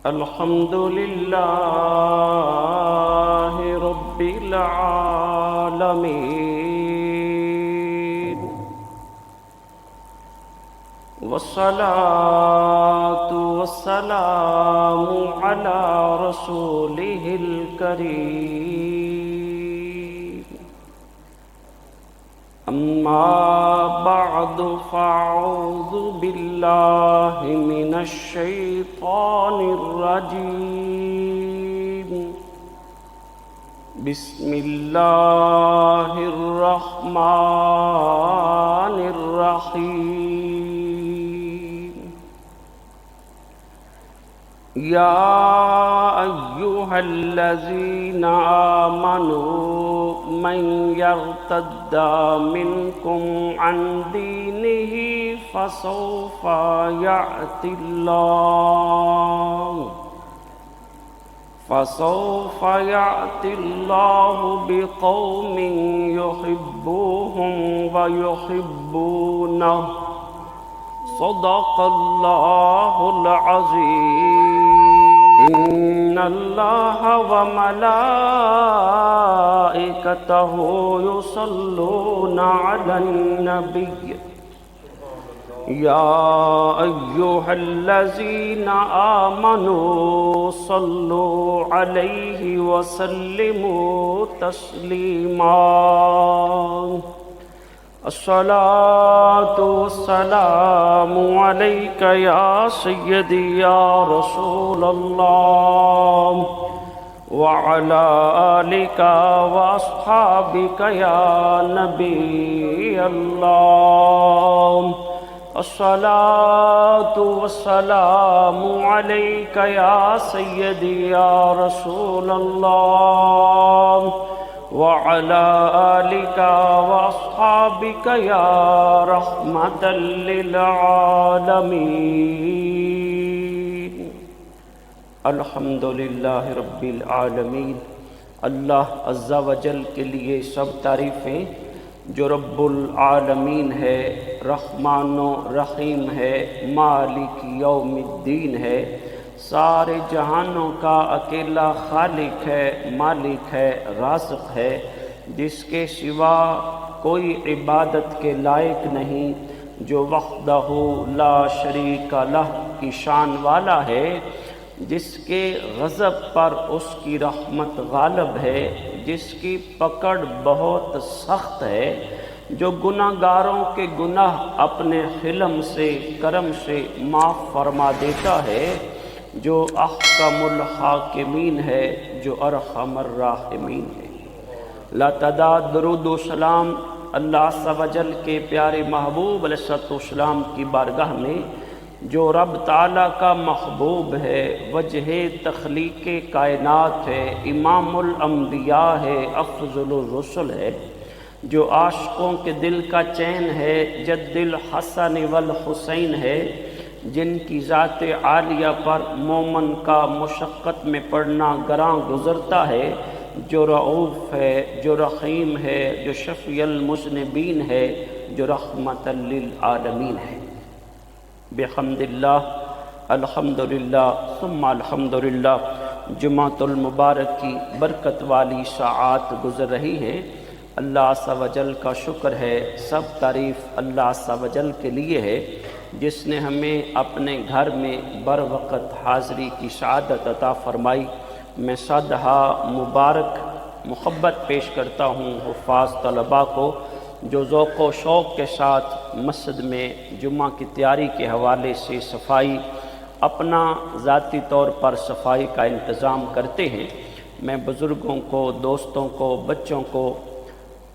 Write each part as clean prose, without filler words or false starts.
الحمد لله رب العالمين، والصلاة والسلام على رسوله الكريم. أما بعد فأعوذ بالله من الشيطان الرجيم. بسم الله الرحمن الرحيم. يا أيها الذين آمنوا من يرتد منكم عن دينه فسوف يأتي الله بقوم يحبوهم ويحبونه. صدق الله العظيم. إن الله وملائكته يصلون على النبي يا أيها الذين آمنوا صلوا عليه وسلموا تسليما. الصلاة والسلام عليك يا سيدي يا رسول الله، وعلى آلك وأصحابك يا نبي الله. الصلاة والسلام عليك يا سيدي يا رسول الله، وعلى آلك وأصحابك يا رحمة للعالمين. الحمد للہ رب العالمین. اللہ عز و جل کے لیے سب تعریفیں جو رب العالمین ہے، رحمان و رحیم ہے، مالک یوم الدین ہے، سارے جہانوں کا اکیلا خالق ہے، مالک ہے، رازق ہے، جس کے سوا کوئی عبادت کے لائق نہیں، جو وحدہ لا شریک لہ کی شان والا ہے، جس کے غضب پر اس کی رحمت غالب ہے، جس کی پکڑ بہت سخت ہے، جو گناہ گاروں کے گناہ اپنے حلم سے، کرم سے معاف فرما دیتا ہے، جو احکم الحاکمین ہے، جو ارحم الراحمین ہے. لا تعداد درود و سلام اللہ عز و جل کے پیارے محبوب علیہ السلام کی بارگاہ میں، جو رب تعالیٰ کا محبوب ہے، وجہ تخلیق کائنات ہے، امام الانبیاء ہے، افضل الرسل ہے، جو عاشقوں کے دل کا چین ہے، جد الحسن والحسین ہے، جن کی ذات عالیہ پر مومن کا مشقت میں پڑنا گراں گزرتا ہے، جو رعوف ہے، جو رحیم ہے، جو شفیع المذنبین ہے، جو رحمت للعالمین ہے. بحمد اللہ، الحمدللہ ثم الحمدللہ. جمعۃ المبارک کی برکت والی ساعات گزر رہی ہیں. اللہ عز و جل کا شکر ہے، سب تعریف اللہ عز و جل کے لیے ہے، جس نے ہمیں اپنے گھر میں بر وقت حاضری کی سعادت عطا فرمائی. میں صدہا مبارک محبت پیش کرتا ہوں حفاظ طلباء کو، جو ذوق و شوق کے ساتھ مسجد میں جمعہ کی تیاری کے حوالے سے صفائی، اپنا ذاتی طور پر صفائی کا انتظام کرتے ہیں. میں بزرگوں کو، دوستوں کو، بچوں کو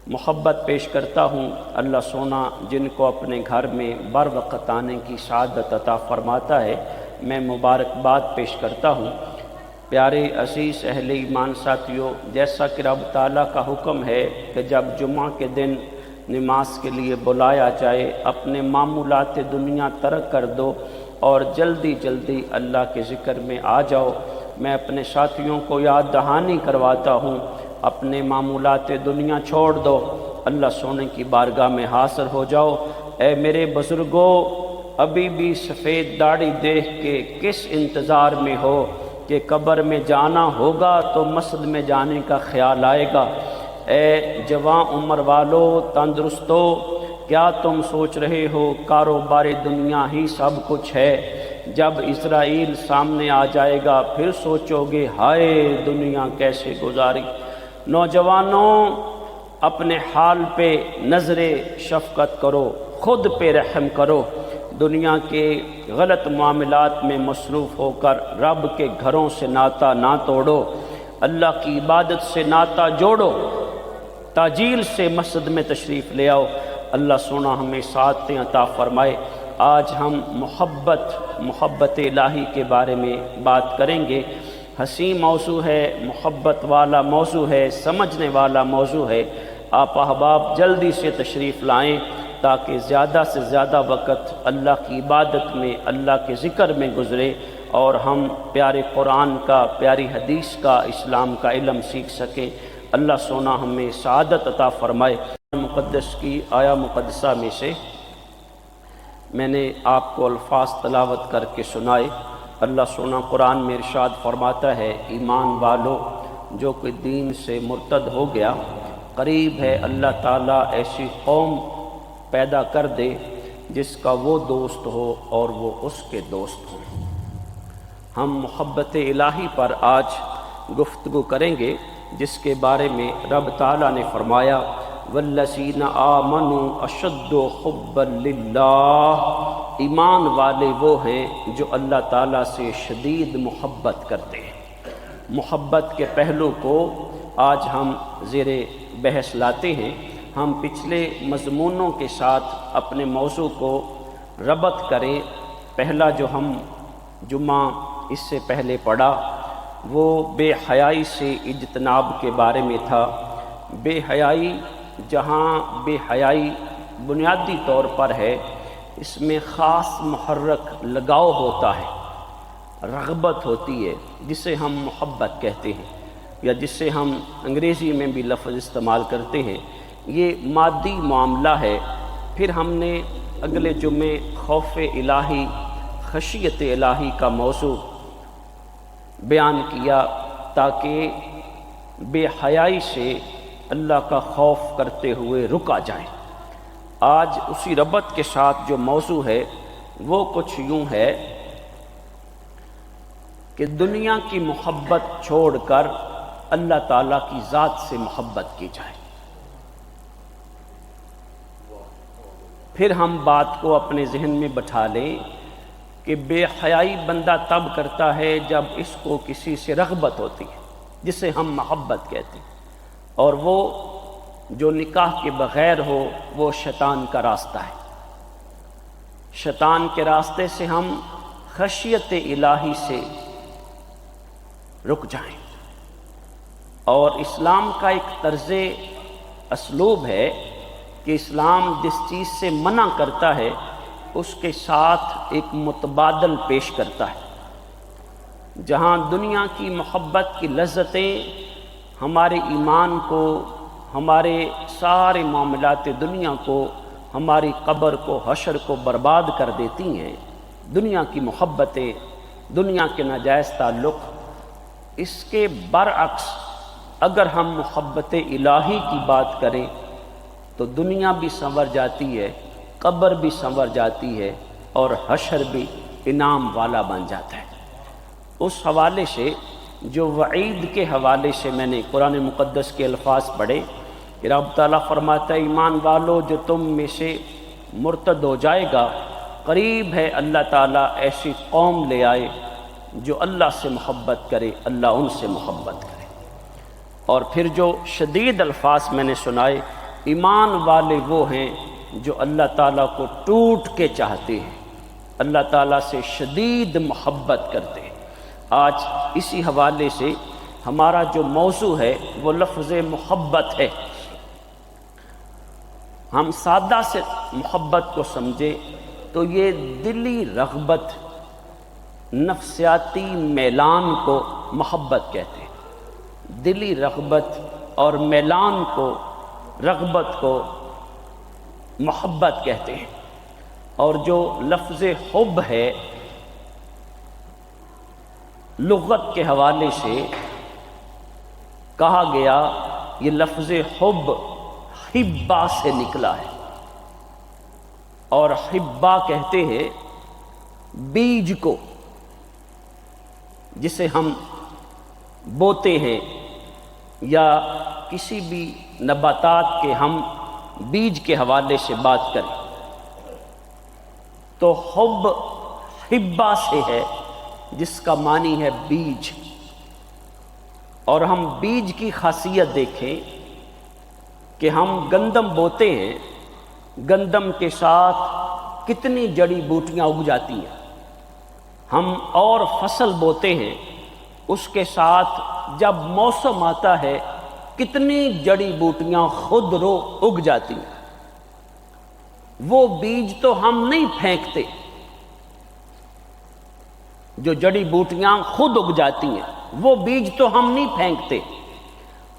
محبت پیش کرتا ہوں. اللہ سونا جن کو اپنے گھر میں بر وقت آنے کی سعادت عطا فرماتا ہے، میں مبارکباد پیش کرتا ہوں. پیارے عزیز اہل ایمان ساتھیوں، جیسا کہ رب تعالیٰ کا حکم ہے کہ جب جمعہ کے دن نماز کے لیے بلایا جائے، اپنے معمولات دنیا ترک کر دو اور جلدی جلدی اللہ کے ذکر میں آ جاؤ. میں اپنے ساتھیوں کو یاد دہانی کرواتا ہوں، اپنے معمولات دنیا چھوڑ دو، اللہ سونے کی بارگاہ میں حاضر ہو جاؤ. اے میرے بزرگوں، ابھی بھی سفید داڑھی دیکھ کے کس انتظار میں ہو کہ قبر میں جانا ہوگا تو مسجد میں جانے کا خیال آئے گا؟ اے جوان عمر والو، تندرستو، کیا تم سوچ رہے ہو کاروبار دنیا ہی سب کچھ ہے؟ جب اسرائیل سامنے آ جائے گا پھر سوچو گے ہائے دنیا کیسے گزاری۔ نوجوانوں، اپنے حال پہ نظر شفقت کرو، خود پہ رحم کرو، دنیا کے غلط معاملات میں مصروف ہو کر رب کے گھروں سے ناتا نہ توڑو، اللہ کی عبادت سے ناتا جوڑو، تاجیل سے مسجد میں تشریف لے آؤ۔ اللہ سونا ہمیں سعادتیں عطا فرمائے۔ آج ہم محبت الہی کے بارے میں بات کریں گے۔ حسین موضوع ہے، محبت والا موضوع ہے، سمجھنے والا موضوع ہے۔ آپ احباب جلدی سے تشریف لائیں تاکہ زیادہ سے زیادہ وقت اللہ کی عبادت میں، اللہ کے ذکر میں گزرے اور ہم پیارے قرآن کا، پیاری حدیث کا، اسلام کا علم سیکھ سکیں۔ اللہ سونا ہمیں سعادت عطا فرمائے۔ مقدس کی آیا مقدسہ میں سے میں نے آپ کو الفاظ تلاوت کر کے سنائے۔ اللہ سونا قرآن میں ارشاد فرماتا ہے، ایمان والو، جو کوئی دین سے مرتد ہو گیا، قریب ہے اللہ تعالیٰ ایسی قوم پیدا کر دے جس کا وہ دوست ہو اور وہ اس کے دوست ہوں۔ ہم محبت الہی پر آج گفتگو کریں گے، جس کے بارے میں رب تعالیٰ نے فرمایا، والذین آمنوا اشد حبا للہ، ایمان والے وہ ہیں جو اللہ تعالیٰ سے شدید محبت کرتے ہیں۔ محبت کے پہلو کو آج ہم زیر بحث لاتے ہیں۔ ہم پچھلے مضمونوں کے ساتھ اپنے موضوع کو ربط کریں۔ پہلا جو ہم جمعہ اس سے پہلے پڑھا وہ بے حیائی سے اجتناب کے بارے میں تھا۔ بے حیائی، جہاں بے حیائی بنیادی طور پر ہے، اس میں خاص محرک لگاؤ ہوتا ہے، رغبت ہوتی ہے، جسے ہم محبت کہتے ہیں، یا جسے ہم انگریزی میں بھی لفظ استعمال کرتے ہیں۔ یہ مادی معاملہ ہے۔ پھر ہم نے اگلے جمعے خوف الہی، خشیت الہی کا موضوع بیان کیا تاکہ بے حیائی سے اللہ کا خوف کرتے ہوئے رکا جائے۔ آج اسی ربط کے ساتھ جو موضوع ہے وہ کچھ یوں ہے کہ دنیا کی محبت چھوڑ کر اللہ تعالیٰ کی ذات سے محبت کی جائے۔ پھر ہم بات کو اپنے ذہن میں بٹھا لیں کہ بے حیائی بندہ تب کرتا ہے جب اس کو کسی سے رغبت ہوتی ہے، جسے ہم محبت کہتے ہیں، اور وہ جو نکاح کے بغیر ہو وہ شیطان کا راستہ ہے۔ شیطان کے راستے سے ہم خشیت الہی سے رک جائیں۔ اور اسلام کا ایک طرز اسلوب ہے کہ اسلام جس چیز سے منع کرتا ہے اس کے ساتھ ایک متبادل پیش کرتا ہے۔ جہاں دنیا کی محبت کی لذتیں ہمارے ایمان کو، ہمارے سارے معاملات دنیا کو، ہماری قبر کو، حشر کو برباد کر دیتی ہیں، دنیا کی محبتیں، دنیا کے ناجائز تعلق، اس کے برعکس اگر ہم محبت الہی کی بات کریں تو دنیا بھی سنور جاتی ہے، قبر بھی سنور جاتی ہے، اور حشر بھی انعام والا بن جاتا ہے۔ اس حوالے سے جو وعید کے حوالے سے میں نے قرآن مقدس کے الفاظ پڑھے کہ رب تعالیٰ فرماتا ہے، ایمان والو، جو تم میں سے مرتد ہو جائے گا، قریب ہے اللہ تعالیٰ ایسی قوم لے آئے جو اللہ سے محبت کرے، اللہ ان سے محبت کرے۔ اور پھر جو شدید الفاظ میں نے سنائے، ایمان والے وہ ہیں جو اللہ تعالیٰ کو ٹوٹ کے چاہتے ہیں، اللہ تعالیٰ سے شدید محبت کرتے ہیں۔ آج اسی حوالے سے ہمارا جو موضوع ہے وہ لفظ محبت ہے۔ ہم سادہ سے محبت کو سمجھیں تو یہ دلی رغبت، نفسیاتی میلان کو محبت کہتے ہیں۔ دلی رغبت اور میلان کو، رغبت کو محبت کہتے ہیں۔ اور جو لفظ حب ہے لغت کے حوالے سے کہا گیا یہ لفظ حب حبا سے نکلا ہے، اور حبا کہتے ہیں بیج کو جسے ہم بوتے ہیں یا کسی بھی نباتات کے ہم بیج کے حوالے سے بات کریں تو حب حبا سے ہے جس کا معنی ہے بیج۔ اور ہم بیج کی خاصیت دیکھیں کہ ہم گندم بوتے ہیں، گندم کے ساتھ کتنی جڑی بوٹیاں اگ جاتی ہیں، ہم اور فصل بوتے ہیں اس کے ساتھ جب موسم آتا ہے کتنی جڑی بوٹیاں خود رو اگ جاتی ہیں۔ وہ بیج تو ہم نہیں پھینکتے، جو جڑی بوٹیاں خود اگ جاتی ہیں وہ بیج تو ہم نہیں پھینکتے۔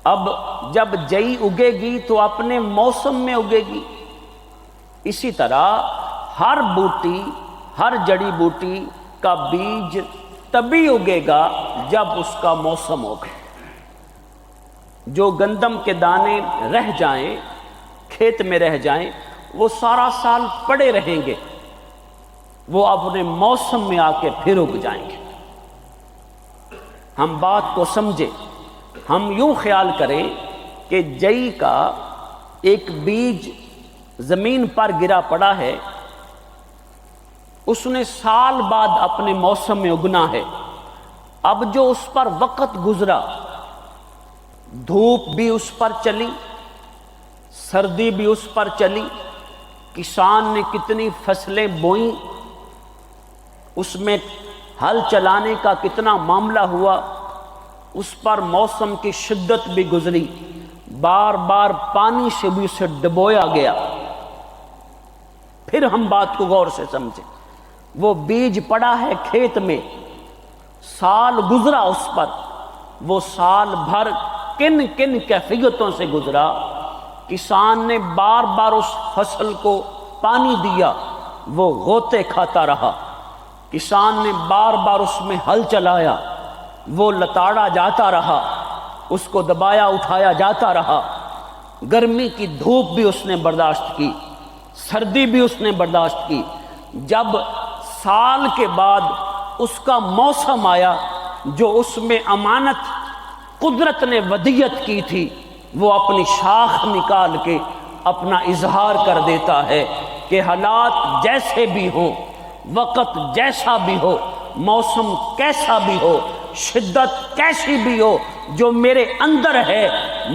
اب جب جئی اگے گی تو اپنے موسم میں اگے گی، اسی طرح ہر بوٹی ہر جڑی بوٹی کا بیج تبھی اگے گا جب اس کا موسم ہوگا۔ جو گندم کے دانے رہ جائیں کھیت میں رہ جائیں وہ سارا سال پڑے رہیں گے، وہ اپنے موسم میں آ کے پھر اگ جائیں گے۔ ہم بات کو سمجھیں، ہم یوں خیال کریں کہ جئی کا ایک بیج زمین پر گرا پڑا ہے، اس نے سال بعد اپنے موسم میں اگنا ہے۔ اب جو اس پر وقت گزرا، دھوپ بھی اس پر چلی، سردی بھی اس پر چلی، کسان نے کتنی فصلیں بوئیں، اس میں ہل چلانے کا کتنا معاملہ ہوا، اس پر موسم کی شدت بھی گزری، بار بار پانی سے بھی اسے ڈبویا گیا۔ پھر ہم بات کو غور سے سمجھیں، وہ بیج پڑا ہے کھیت میں، سال گزرا اس پر، وہ سال بھر کن کن کیفیتوں سے گزرا، کسان نے بار بار اس فصل کو پانی دیا، وہ غوطے کھاتا رہا، کسان نے بار بار اس میں ہل چلایا، وہ لتاڑا جاتا رہا، اس کو دبایا اٹھایا جاتا رہا، گرمی کی دھوپ بھی اس نے برداشت کی، سردی بھی اس نے برداشت کی۔ جب سال کے بعد اس کا موسم آیا جو اس میں امانت قدرت نے ودیعت کی تھی، وہ اپنی شاخ نکال کے اپنا اظہار کر دیتا ہے کہ حالات جیسے بھی ہوں، وقت جیسا بھی ہو، موسم کیسا بھی ہو، شدت کیسی بھی ہو، جو میرے اندر ہے،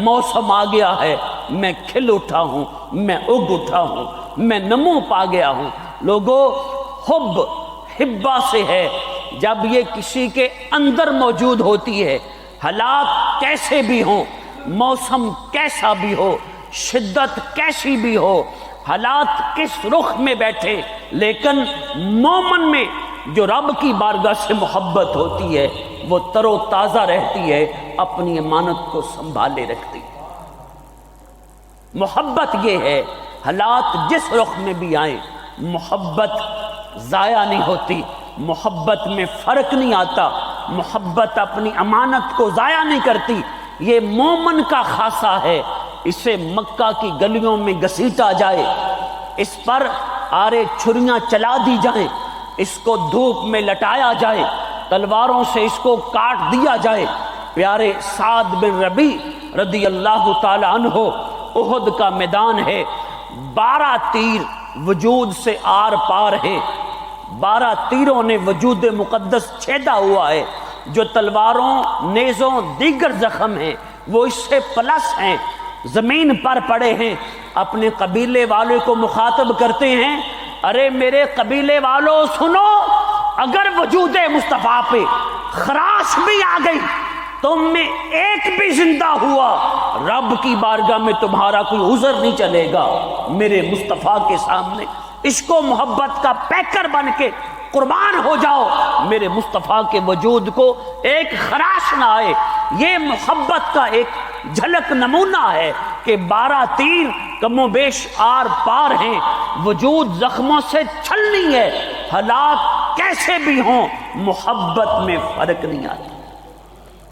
موسم آ گیا ہے، میں کھل اٹھا ہوں، میں اگ اٹھا ہوں، میں نمو پا گیا ہوں۔ لوگوں، حب حبا سے ہے، جب یہ کسی کے اندر موجود ہوتی ہے، حالات کیسے بھی ہوں، موسم کیسا بھی ہو، شدت کیسی بھی ہو، حالات کس رخ میں بیٹھے، لیکن مومن میں جو رب کی بارگاہ سے محبت ہوتی ہے وہ تر و تازہ رہتی ہے، اپنی امانت کو سنبھالے رکھتی ہے۔ محبت یہ ہے، حالات جس رخ میں بھی آئیں، محبت ضائع نہیں ہوتی، محبت میں فرق نہیں آتا، محبت اپنی امانت کو ضائع نہیں کرتی۔ یہ مومن کا خاصہ ہے، اسے مکہ کی گلیوں میں گھسیٹا جائے، اس پر آرے چھریاں چلا دی جائیں، اس کو دھوپ میں لٹایا جائے، تلواروں سے اس کو کاٹ دیا جائے۔ پیارے سعد بن ربیع رضی اللہ تعالی عنہ، احد کا میدان ہے، 12 تیر وجود سے آر پار ہے، 12 تیروں نے وجود مقدس چھیدا ہوا ہے، جو تلواروں، نیزوں، دیگر زخم ہیں وہ اس سے پلس ہیں، زمین پر پڑے ہیں۔ اپنے قبیلے والے کو مخاطب کرتے ہیں، ارے میرے قبیلے والوں سنو، اگر وجود مصطفیٰ پہ خراش بھی آ گئی، تم میں ایک بھی زندہ ہوا، رب کی بارگاہ میں تمہارا کوئی عذر نہیں چلے گا۔ میرے مصطفیٰ کے سامنے عشق و محبت کا پیکر بن کے قربان ہو جاؤ، میرے مصطفیٰ کے وجود کو ایک خراش نہ آئے۔ یہ محبت کا ایک جھلک نمونہ ہے کہ 12 تیر کم و بیش آر پار ہیں، وجود زخموں سے چھلنی ہے، حالات کیسے بھی ہوں محبت میں فرق نہیں آتا،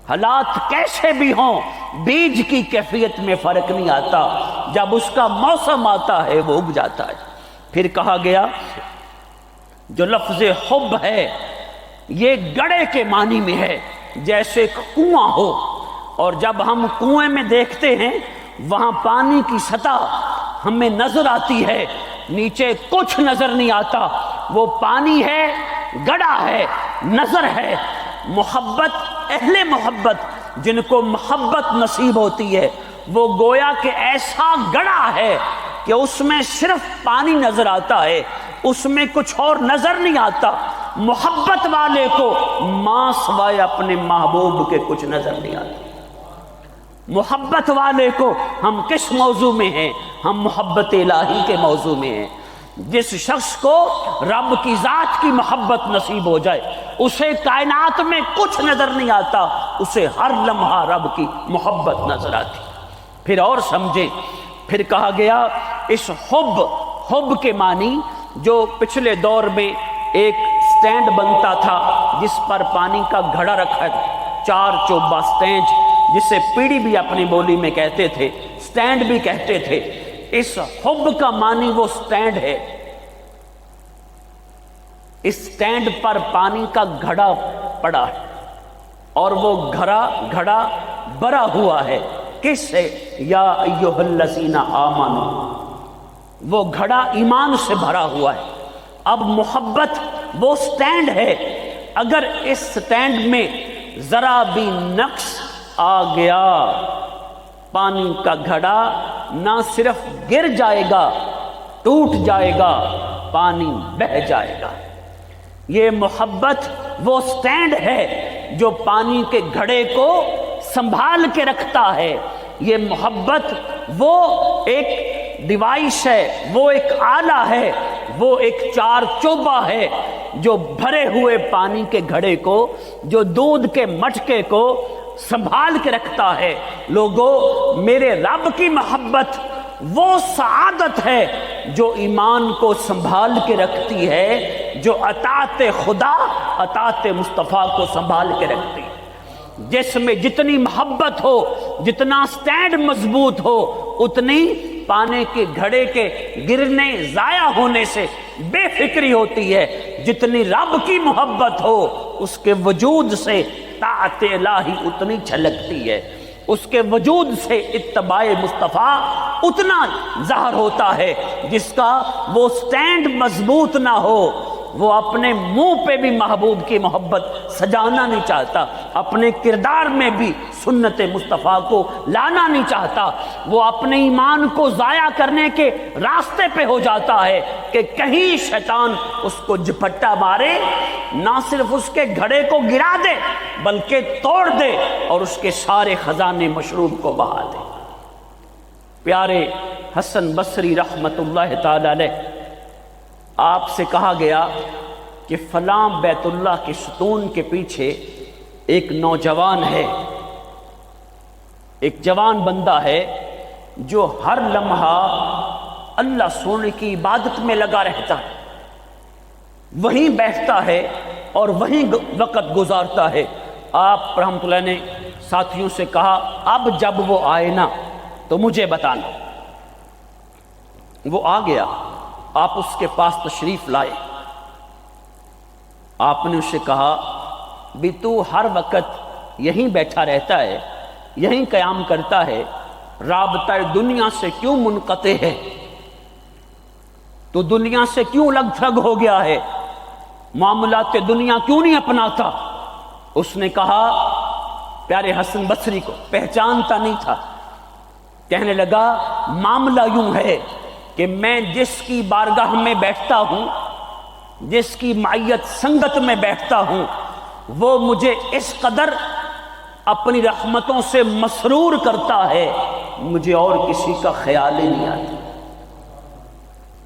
حالات کیسے بھی ہوں بیج کی کیفیت میں فرق نہیں آتا، جب اس کا موسم آتا ہے وہ اگ جاتا ہے۔ پھر کہا گیا جو لفظ حب ہے یہ گڑھے کے معنی میں ہے، جیسے ایک کنواں ہو اور جب ہم کنویں میں دیکھتے ہیں وہاں پانی کی سطح ہمیں نظر آتی ہے، نیچے کچھ نظر نہیں آتا، وہ پانی ہے، گڑھا ہے، نظر ہے۔ محبت، اہل محبت جن کو محبت نصیب ہوتی ہے وہ گویا کہ ایسا گڑھا ہے کہ اس میں صرف پانی نظر آتا ہے، اس میں کچھ اور نظر نہیں آتا۔ محبت والے کو ماں سوائے اپنے محبوب کے کچھ نظر نہیں آتا۔ محبت والے کو ہم کس موضوع میں ہیں؟ ہم محبت الہی کے موضوع میں ہیں۔ جس شخص کو رب کی ذات کی محبت نصیب ہو جائے اسے کائنات میں کچھ نظر نہیں آتا، اسے ہر لمحہ رب کی محبت نظر آتی۔ پھر اور سمجھیں، پھر کہا گیا اس حب کے معنی جو پچھلے دور میں ایک سٹینڈ بنتا تھا جس پر پانی کا گھڑا رکھا تھا، چار چوبا سٹینڈ، جسے پیڑی بھی اپنی بولی میں کہتے تھے، سٹینڈ بھی کہتے تھے۔ اس حب کا معنی وہ سٹینڈ ہے، اس سٹینڈ پر پانی کا گھڑا پڑا ہے اور وہ گھڑا بھرا ہوا ہے، کس سے؟ یا ایھا الذین آمنوا، وہ گھڑا ایمان سے بھرا ہوا ہے۔ اب محبت وہ سٹینڈ ہے، اگر اس سٹینڈ میں ذرا بھی نقص آ گیا پانی کا گھڑا نہ صرف گر جائے گا، ٹوٹ جائے گا، پانی بہہ جائے گا۔ یہ محبت وہ سٹینڈ ہے جو پانی کے گھڑے کو سنبھال کے رکھتا ہے۔ یہ محبت وہ ایک ڈیوائس ہے، وہ ایک آلہ ہے، وہ ایک چار چوبہ ہے جو بھرے ہوئے پانی کے گھڑے کو، جو دودھ کے مٹکے کو سنبھال کے رکھتا ہے۔ لوگو، میرے رب کی محبت وہ سعادت ہے جو ایمان کو سنبھال کے رکھتی ہے، جو اطاعت خدا، اطاعت مصطفیٰ کو سنبھال کے رکھتی ہے۔ جس میں جتنی محبت ہو، جتنا سٹینڈ مضبوط ہو، اتنی پانی کے گھڑے کے گرنے، ضائع ہونے سے بے فکری ہوتی ہے۔ جتنی رب کی محبت ہو اس کے وجود سے طاعت الہی اتنی چھلکتی ہے، اس کے وجود سے اتباع مصطفیٰ اتنا ظاہر ہوتا ہے۔ جس کا وہ سٹینڈ مضبوط نہ ہو وہ اپنے منہ پہ بھی محبوب کی محبت سجانا نہیں چاہتا، اپنے کردار میں بھی سنت مصطفیٰ کو لانا نہیں چاہتا، وہ اپنے ایمان کو ضائع کرنے کے راستے پہ ہو جاتا ہے کہ کہیں شیطان اس کو جھپٹا مارے، نہ صرف اس کے گھڑے کو گرا دے بلکہ توڑ دے اور اس کے سارے خزانے مشروب کو بہا دے۔ پیارے حسن بصری رحمت اللہ تعالی علیہ، آپ سے کہا گیا کہ فلاں بیت اللہ کے ستون کے پیچھے ایک نوجوان ہے، ایک جوان بندہ ہے جو ہر لمحہ اللہ سونے کی عبادت میں لگا رہتا ہے، وہیں بیٹھتا ہے اور وہیں وقت گزارتا ہے۔ آپ رحمۃ اللہ نے ساتھیوں سے کہا اب جب وہ آئے نا تو مجھے بتانا۔ وہ آ گیا، آپ اس کے پاس تشریف لائے، آپ نے اسے کہا بھی تو ہر وقت یہیں بیٹھا رہتا ہے، یہیں قیام کرتا ہے، رابطہ دنیا سے کیوں منقطع ہے؟ تو دنیا سے کیوں لگ تھگ ہو گیا ہے؟ معاملات دنیا کیوں نہیں اپناتا؟ اس نے کہا، پیارے حسن بصری کو پہچانتا نہیں تھا، کہنے لگا معاملہ یوں ہے کہ میں جس کی بارگاہ میں بیٹھتا ہوں، جس کی معیت سنگت میں بیٹھتا ہوں، وہ مجھے اس قدر اپنی رحمتوں سے مسرور کرتا ہے مجھے اور کسی کا خیال ہی نہیں آتا۔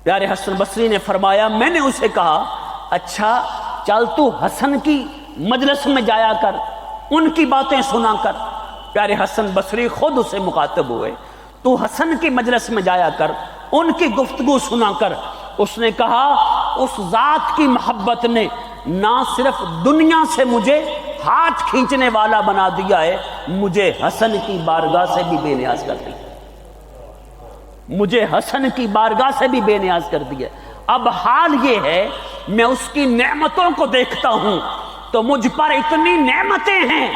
پیارے حسن بصری نے فرمایا، میں نے اسے کہا اچھا چل تو حسن کی مجلس میں جایا کر، ان کی باتیں سنا کر۔ پیارے حسن بصری خود اسے مخاطب ہوئے تو حسن کی مجلس میں جایا کر، ان کی گفتگو سنا کر۔ اس نے کہا اس ذات کی محبت نے نہ صرف دنیا سے مجھے ہاتھ کھینچنے والا بنا دیا ہے، مجھے حسن کی بارگاہ سے بھی بے نیاز کر دیا، مجھے حسن کی بارگاہ سے بھی بے نیاز کر دیا۔ اب حال یہ ہے میں اس کی نعمتوں کو دیکھتا ہوں تو مجھ پر اتنی نعمتیں ہیں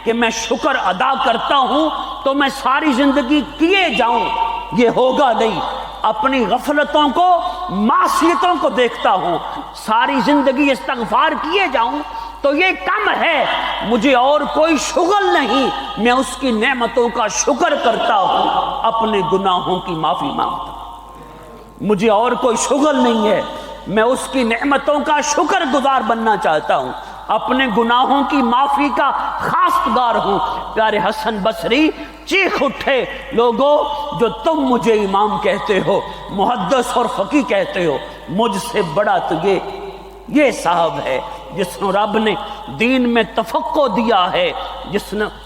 کہ میں شکر ادا کرتا ہوں تو میں ساری زندگی کیے جاؤں، یہ ہوگا نہیں۔ اپنی غفلتوں کو، معصیتوں کو دیکھتا ہوں، ساری زندگی استغفار کیے جاؤں تو یہ کم ہے، مجھے اور کوئی شغل نہیں، میں اس کی نعمتوں کا شکر کرتا ہوں، اپنے گناہوں کی معافی مانگتا ہوں۔ مجھے اور کوئی شغل نہیں ہے، میں اس کی نعمتوں کا شکر گزار بننا چاہتا ہوں، اپنے گناہوں کی معافی کا خواستگار ہوں۔ پیارے حسن بصری چیخ اٹھے، لوگو جو تم مجھے امام کہتے ہو، محدث اور فقیہ کہتے ہو، مجھ سے بڑا تو یہ صاحب ہے جس کو رب نے دین میں تفقہ دیا ہے،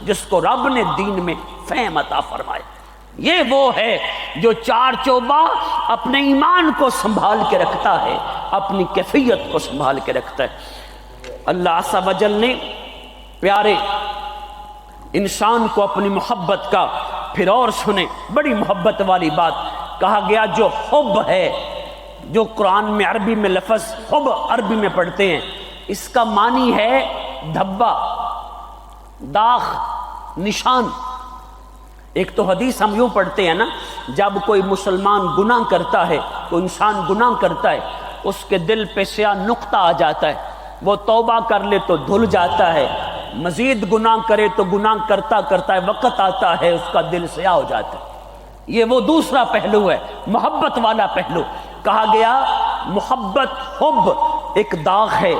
جس کو رب نے دین میں فہم عطا فرمایا۔ یہ وہ ہے جو چار چوبہ اپنے ایمان کو سنبھال کے رکھتا ہے، اپنی کیفیت کو سنبھال کے رکھتا ہے۔ اللہ عز و جل نے پیارے انسان کو اپنی محبت کا پھر اور سنے، بڑی محبت والی بات کہا گیا۔ جو حب ہے، جو قرآن میں عربی میں لفظ حب عربی میں پڑھتے ہیں، اس کا معنی ہے دھبا، داغ، نشان۔ ایک تو حدیث ہم یوں پڑھتے ہیں نا، جب کوئی مسلمان گناہ کرتا ہے، کوئی انسان گناہ کرتا ہے، اس کے دل پہ سیاہ نقطہ آ جاتا ہے، وہ توبہ کر لے تو دھل جاتا ہے، مزید گناہ کرے تو گناہ کرتا کرتا ہے وقت آتا ہے اس کا دل سیاہ ہو جاتا ہے۔ یہ وہ دوسرا پہلو ہے، محبت والا پہلو۔ کہا گیا محبت، حب ایک داغ ہے،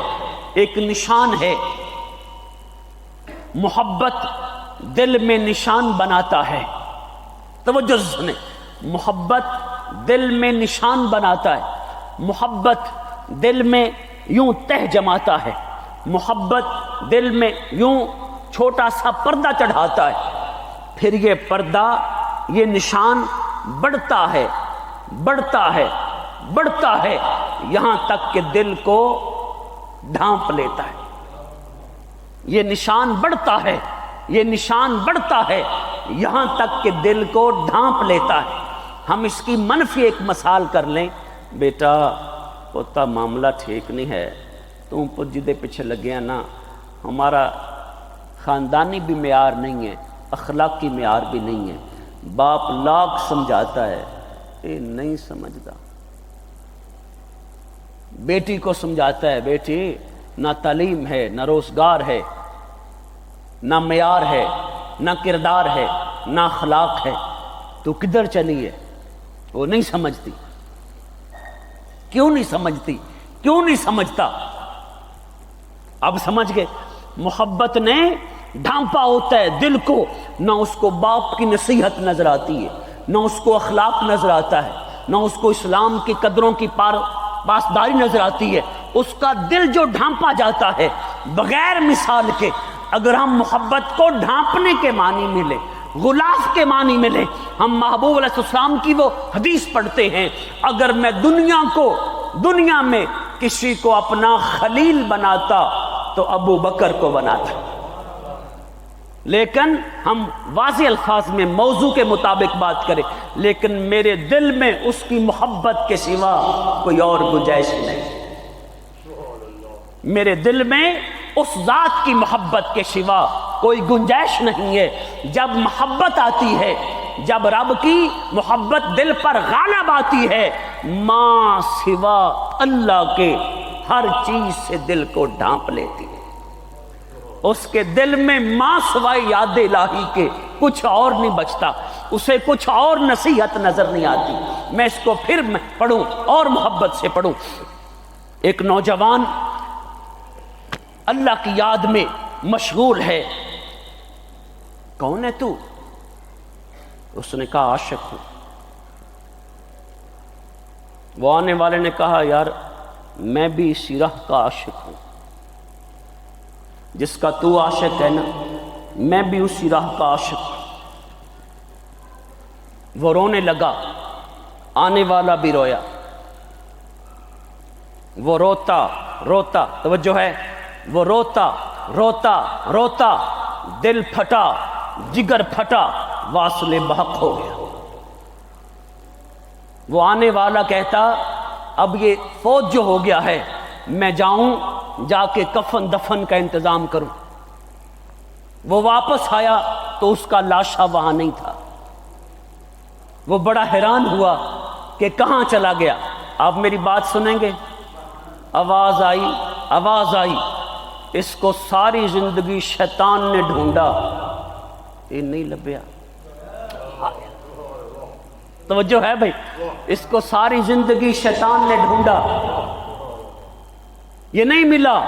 ایک نشان ہے۔ محبت دل میں نشان بناتا ہے، توجہ سنیں، محبت دل میں نشان بناتا ہے، محبت دل میں یوں تہ جماتا ہے، محبت دل میں یوں چھوٹا سا پردہ چڑھاتا ہے، پھر یہ پردہ، یہ نشان بڑھتا ہے، بڑھتا ہے، بڑھتا ہے، یہاں تک کہ دل کو ڈھانپ لیتا ہے۔ یہ نشان بڑھتا ہے، یہ نشان بڑھتا ہے، یہاں تک کہ دل کو ڈھانپ لیتا ہے۔ ہم اس کی منفی ایک مثال کر لیں، بیٹا پوتا معاملہ ٹھیک نہیں ہے، تم جدے پیچھے لگے ہیں نا، ہمارا خاندانی بھی معیار نہیں ہے، اخلاقی معیار بھی نہیں ہے۔ باپ لاکھ سمجھاتا ہے، یہ نہیں سمجھتا۔ بیٹی کو سمجھاتا ہے، بیٹی نہ تعلیم ہے، نہ روزگار ہے، نہ معیار ہے، نہ کردار ہے، نہ اخلاق ہے، تو کدھر چلی ہے؟ وہ نہیں سمجھتی۔ کیوں نہیں سمجھتی؟ کیوں نہیں سمجھتا؟ اب سمجھ گئے، محبت نے ڈھانپا ہوتا ہے دل کو، نہ اس کو باپ کی نصیحت نظر آتی ہے، نہ اس کو اخلاق نظر آتا ہے، نہ اس کو اسلام کی قدروں کی پاسداری نظر آتی ہے۔ اس کا دل جو ڈھانپا جاتا ہے بغیر مثال کے۔ اگر ہم محبت کو ڈھانپنے کے معنی میں لیں، غلاف کے معنی میں لیں، ہم محبوب علیہ السلام کی وہ حدیث پڑھتے ہیں، اگر میں دنیا میں کسی کو اپنا خلیل بناتا تو ابو بکر کو بناتا۔ لیکن ہم واضح الفاظ میں موضوع کے مطابق بات کریں، لیکن میرے دل میں اس کی محبت کے سوا کوئی اور گنجائش نہیں، میرے دل میں اس ذات کی محبت کے سوا کوئی گنجائش نہیں ہے۔ جب محبت آتی ہے، جب رب کی محبت دل پر غالب آتی ہے، ماں سوا اللہ کے ہر چیز سے دل کو ڈھانپ لیتی ہے۔ اس کے دل میں ماں سوائے یاد الہی کے کچھ اور نہیں بچتا، اسے کچھ اور نصیحت نظر نہیں آتی۔ میں اس کو پھر پڑھوں اور محبت سے پڑھوں۔ ایک نوجوان اللہ کی یاد میں مشغول ہے۔ کون ہے تو؟ اس نے کہا عاشق ہوں۔ وہ آنے والے نے کہا یار میں بھی اسی راہ کا عاشق ہوں، جس کا تو عاشق ہے نا، میں بھی اسی راہ کا عاشق ہوں۔ وہ رونے لگا، آنے والا بھی رویا، وہ روتا روتا، توجہ ہے، وہ روتا روتا روتا، دل پھٹا، جگر پھٹا، واصل بحق ہو گیا۔ وہ آنے والا کہتا اب یہ فوت جو ہو گیا ہے میں جاؤں جا کے کفن دفن کا انتظام کروں۔ وہ واپس آیا تو اس کا لاشا وہاں نہیں تھا۔ وہ بڑا حیران ہوا کہ کہاں چلا گیا۔ آپ میری بات سنیں گے؟ آواز آئی، آواز آئی، اس کو ساری زندگی شیطان نے ڈھونڈا، یہ نہیں لبیا۔ توجہ ہے بھائی، اس کو ساری زندگی شیطان نے ڈھونڈا، یہ نہیں ملا،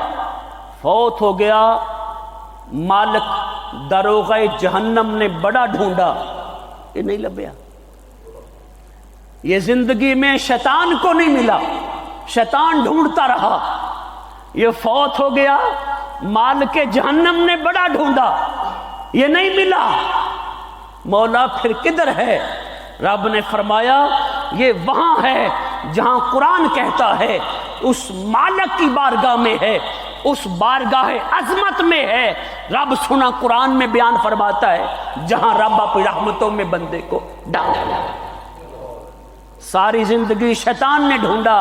فوت ہو گیا۔ مالک داروغہ جہنم نے بڑا ڈھونڈا، یہ نہیں لبیا۔ یہ زندگی میں شیطان کو نہیں ملا، شیطان ڈھونڈتا رہا، یہ فوت ہو گیا۔ مالک جہنم نے بڑا ڈھونڈا، یہ نہیں ملا۔ مولا پھر کدھر ہے؟ رب نے فرمایا یہ وہاں ہے جہاں قرآن کہتا ہے اس مالک کی بارگاہ میں ہے، اس بارگاہ عظمت میں ہے۔ رب سنا قرآن میں بیان فرماتا ہے جہاں رب اپنی رحمتوں میں بندے کو ڈالا۔ ساری زندگی شیطان نے ڈھونڈا،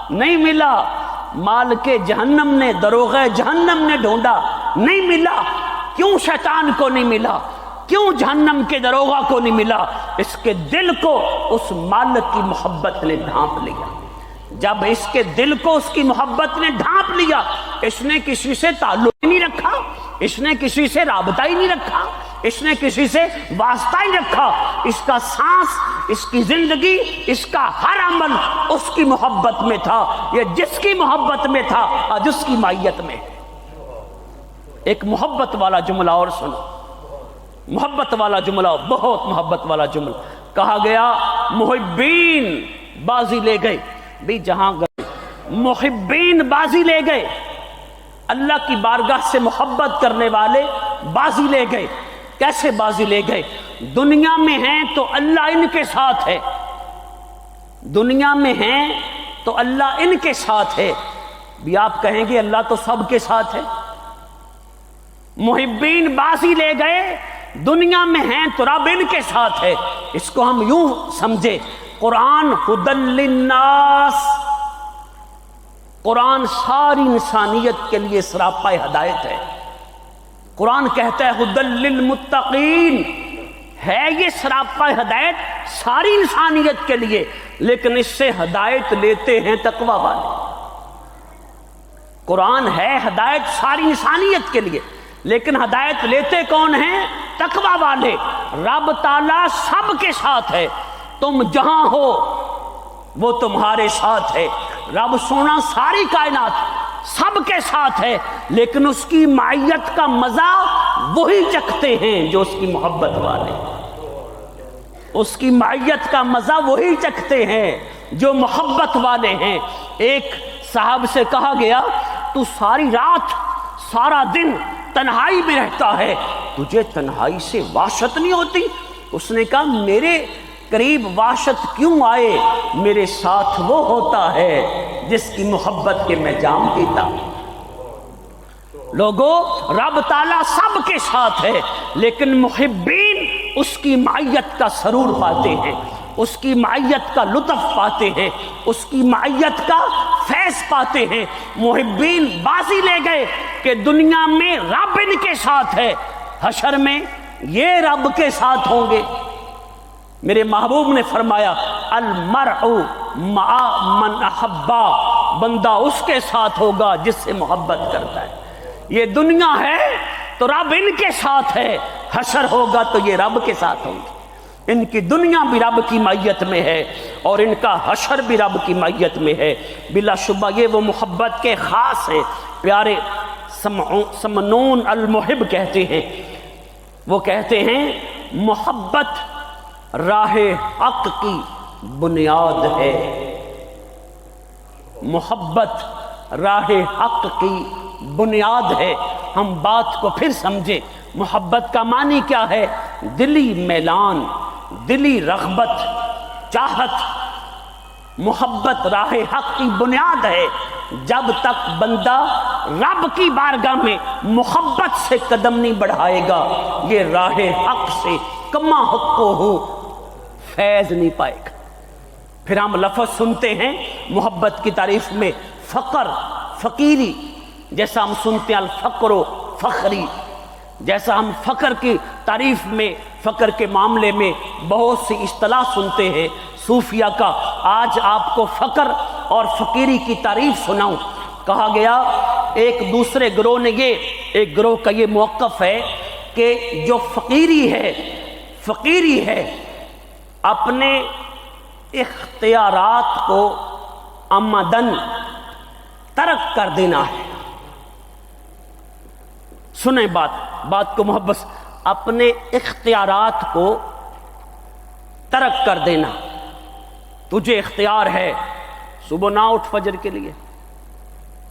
نہیں ملا۔ مالک جہنم نے، داروغہ جہنم نے ڈھونڈا، نہیں ملا۔ کیوں شیطان کو نہیں ملا؟ کیوں جہنم کے داروغہ کو نہیں ملا؟ اس کے دل کو اس مالک کی محبت نے ڈھانپ لیا۔ جب اس کے دل کو اس کی محبت نے ڈھانپ لیا، اس نے کسی سے تعلق ہی نہیں رکھا، اس نے کسی سے رابطہ ہی نہیں رکھا، اس نے کسی سے واسطہ ہی رکھا۔ اس کا سانس، اس کی زندگی، اس کا ہر عمل اس کی محبت میں تھا۔ یہ جس کی محبت میں تھا آج اس کی معیت میں۔ ایک محبت والا جملہ اور سنو، محبت والا جملہ، بہت محبت والا جملہ کہا گیا، محبین بازی لے گئے۔ بھی جہاں گئے محبین بازی لے گئے، اللہ کی بارگاہ سے محبت کرنے والے بازی لے گئے۔ کیسے بازی لے گئے؟ دنیا میں ہیں تو اللہ ان کے ساتھ ہے، دنیا میں ہیں تو اللہ ان کے ساتھ ہے۔ بھی آپ کہیں گے اللہ تو سب کے ساتھ ہے۔ محبین بازی لے گئے، دنیا میں ہیں تو رب ان کے ساتھ ہے۔ اس کو ہم یوں سمجھے، قرآن ہدی للناس، قرآن ساری انسانیت کے لیے سراپا ہدایت ہے۔ قرآن کہتا ہے ہدی للمتقین، ہے یہ سراپا ہدایت ساری انسانیت کے لیے، لیکن اس سے ہدایت لیتے ہیں تقوی والے۔ قرآن ہے ہدایت ساری انسانیت کے لیے، لیکن ہدایت لیتے کون ہیں؟ تقوی والے۔ رب تعالیٰ سب کے ساتھ ہے، تم جہاں ہو وہ تمہارے ساتھ ہے۔ رب سونا ساری کائنات سب کے ساتھ ہے، لیکن اس کی معیت کا مزہ وہی چکھتے ہیں جو اس کی محبت والے۔ اس کی معیت کا مزہ وہی چکھتے ہیں جو محبت والے ہیں۔ ایک صاحب سے کہا گیا تو ساری رات سارا دن تنہائی میں رہتا ہے، تجھے تنہائی سے وحشت نہیں ہوتی؟ اس نے کہا میرے قریب وحشت کیوں آئے، میرے ساتھ وہ ہوتا ہے جس کی محبت کے میں جام پیتا ہوں۔ لوگوں، رب تعالیٰ سب کے ساتھ ہے، لیکن محبین اس کی معیت کا سرور پاتے ہیں، اس کی معیت کا لطف پاتے ہیں، اس کی معیت کا فیض پاتے ہیں۔ محبین بازی لے گئے کہ دنیا میں رب ان کے ساتھ ہے، حشر میں یہ رب کے ساتھ ہوں گے۔ میرے محبوب نے فرمایا المرء مع من احبا، بندہ اس کے ساتھ ہوگا جس سے محبت کرتا ہے۔ یہ دنیا ہے تو رب ان کے ساتھ ہے، حشر ہوگا تو یہ رب کے ساتھ ہوں گے۔ ان کی دنیا بھی رب کی معیت میں ہے اور ان کا حشر بھی رب کی معیت میں ہے۔ بلا شبہ یہ وہ محبت کے خاص ہیں۔ پیارے سمنون المحب کہتے ہیں، وہ کہتے ہیں محبت راہ حق کی بنیاد ہے، محبت راہ حق کی بنیاد ہے۔ ہم بات کو پھر سمجھیں، محبت کا معنی کیا ہے؟ دلی میلان، دلی رغبت، چاہت، محبت راہ حق کی بنیاد ہے۔ جب تک بندہ رب کی بارگاہ میں محبت سے قدم نہیں بڑھائے گا، یہ راہ حق سے کما حق کو ہو فیض نہیں پائے گا۔ پھر ہم لفظ سنتے ہیں محبت کی تعریف میں فقر، فقیری، جیسا ہم سنتے ہیں الفقر و فخری، جیسا ہم فقر کی تعریف میں، فقر کے معاملے میں بہت سی اصطلاح سنتے ہیں صوفیہ کا۔ آج آپ کو فقر اور فقیری کی تعریف سناؤں۔ کہا گیا ایک دوسرے گروہ نے ایک گروہ کا یہ موقف ہے کہ جو فقیری ہے اپنے اختیارات کو عمدن ترک کر دینا ہے۔ سنیں بات کو محبت، اپنے اختیارات کو ترک کر دینا۔ تجھے اختیار ہے صبح نہ اٹھ فجر کے لیے،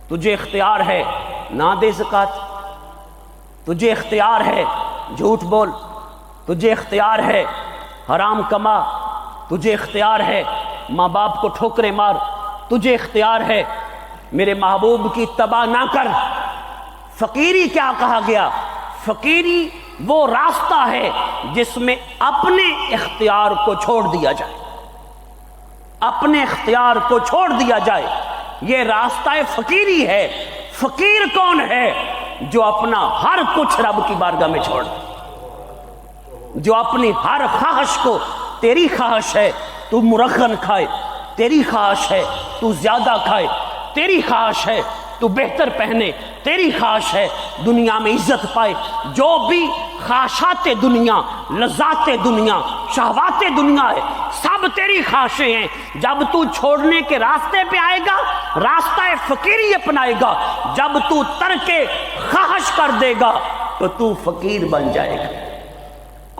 تجھے اختیار ہے نہ دے زکوٰۃ، تجھے اختیار ہے جھوٹ بول، تجھے اختیار ہے حرام کما، تجھے اختیار ہے ماں باپ کو ٹھوکریں مار، تجھے اختیار ہے میرے محبوب کی اتباع نہ کر۔ فقیری کیا کہا گیا؟ فقیری وہ راستہ ہے جس میں اپنے اختیار کو چھوڑ دیا جائے، اپنے اختیار کو چھوڑ دیا جائے، یہ راستہ فقیری ہے۔ فقیر کون ہے؟ جو اپنا ہر کچھ رب کی بارگاہ میں چھوڑ دے، جو اپنی ہر خواہش کو، تیری خواہش ہے تو مرغن کھائے، تیری خواہش ہے تو زیادہ کھائے، تیری خواہش ہے تو بہتر پہنے، تیری خواہش ہے دنیا میں عزت پائے، جو بھی خواہشات دنیا، لذات دنیا، شہوات دنیا ہے، سب تیری خواہشیں ہیں۔ جب تو چھوڑنے کے راستے پہ آئے گا، راستہ فقیری اپنائے گا، جب تو ترک خواہش کر دے گا تو تو فقیر بن جائے گا۔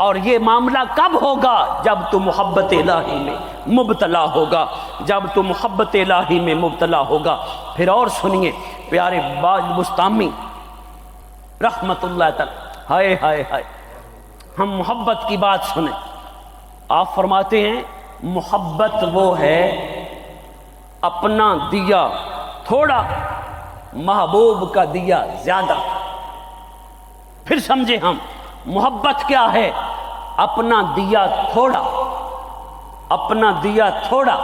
اور یہ معاملہ کب ہوگا؟ جب تو محبت الہی میں مبتلا ہوگا، جب تو محبت الہی میں مبتلا ہوگا۔ پھر اور سنیے پیارے باج بستامی رحمت اللہ تعالی، ہائے ہائے ہائے، ہم محبت کی بات سنیں۔ آپ فرماتے ہیں محبت وہ ہے اپنا دیا تھوڑا، محبوب کا دیا زیادہ۔ پھر سمجھے ہم محبت کیا ہے؟ اپنا دیا تھوڑا، اپنا دیا تھوڑا،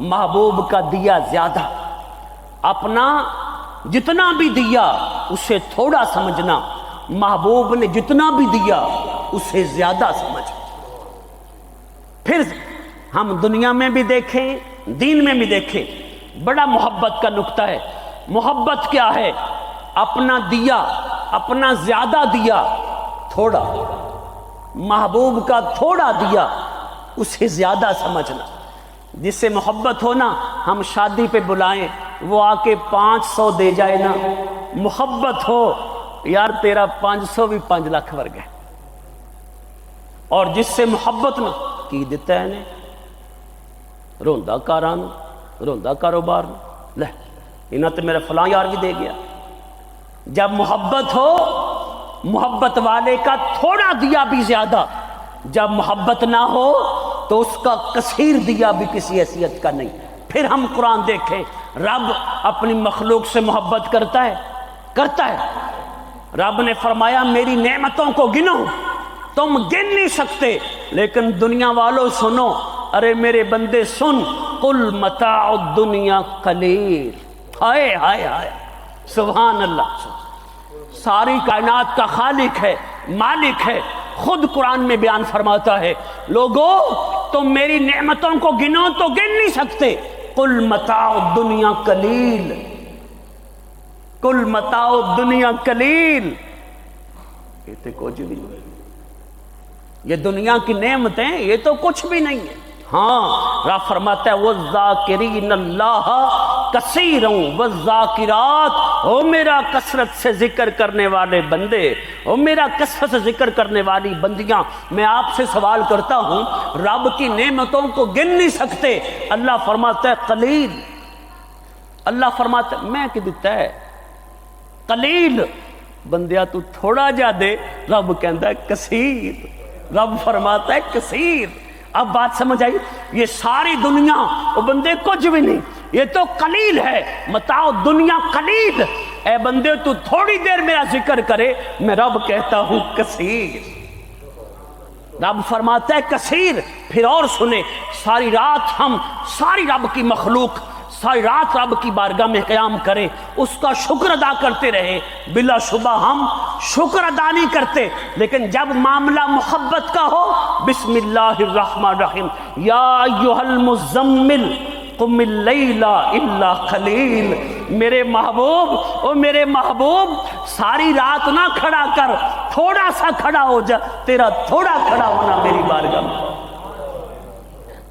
محبوب کا دیا زیادہ۔ اپنا جتنا بھی دیا اسے تھوڑا سمجھنا، محبوب نے جتنا بھی دیا اسے زیادہ سمجھ۔ پھر ہم دنیا میں بھی دیکھیں، دین میں بھی دیکھیں، بڑا محبت کا نقطہ ہے۔ محبت کیا ہے؟ اپنا دیا، اپنا زیادہ دیا تھوڑا، محبوب کا تھوڑا دیا اسے زیادہ سمجھنا۔ جس سے محبت ہو نا، ہم شادی پہ بلائیں وہ آ کے 500 دے جائے نا، محبت ہو یار تیرا 500 بھی 5 لاکھ ورگ ہے۔ اور جس سے محبت نہ کی دیتا ہے نے روندا کاران، روندا کاروبار لے انہاں تے میرا فلاں یار بھی دے گیا۔ جب محبت ہو، محبت والے کا تھوڑا دیا بھی زیادہ، جب محبت نہ ہو تو اس کا کثیر دیا بھی کسی حیثیت کا نہیں۔ پھر ہم قرآن دیکھیں، رب اپنی مخلوق سے محبت کرتا ہے۔ رب نے فرمایا میری نعمتوں کو گنو، تم گن نہیں سکتے، لیکن دنیا والوں سنو، ارے میرے بندے سن، قل متاع الدنیا قلیل۔ ہائے ہائے ہائے، سبحان اللہ، ساری کائنات کا خالق ہے، مالک ہے، خود قرآن میں بیان فرماتا ہے لوگو تم میری نعمتوں کو گنو تو گن نہیں سکتے۔ قل متاع الدنیا قلیل، قل متاع الدنیا قلیل، یہ تو کچھ بھی نہیں، یہ دنیا کی نعمتیں یہ تو کچھ بھی نہیں ہے۔ ہاں رب فرماتا ہے وَالذَّاكِرِينَ اللَّهَ كَثِيرًا وَالذَّاكِرَاتِ، او میرا کثرت سے ذکر کرنے والے بندے، او میرا کثرت سے ذکر کرنے والی بندیاں، میں آپ سے سوال کرتا ہوں رب کی نعمتوں کو گن نہیں سکتے، اللہ فرماتا ہے قلیل، اللہ فرماتا ہے میں کی دیتا ہے قلیل، بندیا تو تھوڑا جا دے، رب کہندا ہے کثیر، رب فرماتا ہے کثیر. اب بات سمجھ آئی؟ یہ ساری دنیا وہ بندے کچھ بھی نہیں، یہ تو قلیل ہے. متاع دنیا قلیل. اے بندے تو تھوڑی دیر میرا ذکر کرے، میں رب کہتا ہوں کثیر. رب فرماتا ہے کثیر. پھر اور سنے، ساری رات ہم ساری رب کی مخلوق ساری رات رب کی بارگاہ میں قیام کریں، اس کا شکر ادا کرتے رہے. بلا شبہ ہم شکر ادا نہیں کرتے، لیکن جب معاملہ محبت کا ہو، بسم اللہ الرحمن الرحیم، یا ایھا المزمل قم اللیل الا قلیل. میرے محبوب، او میرے محبوب، ساری رات نہ کھڑا کر، تھوڑا سا کھڑا ہو جا. تیرا تھوڑا کھڑا ہونا میری بارگاہ میں،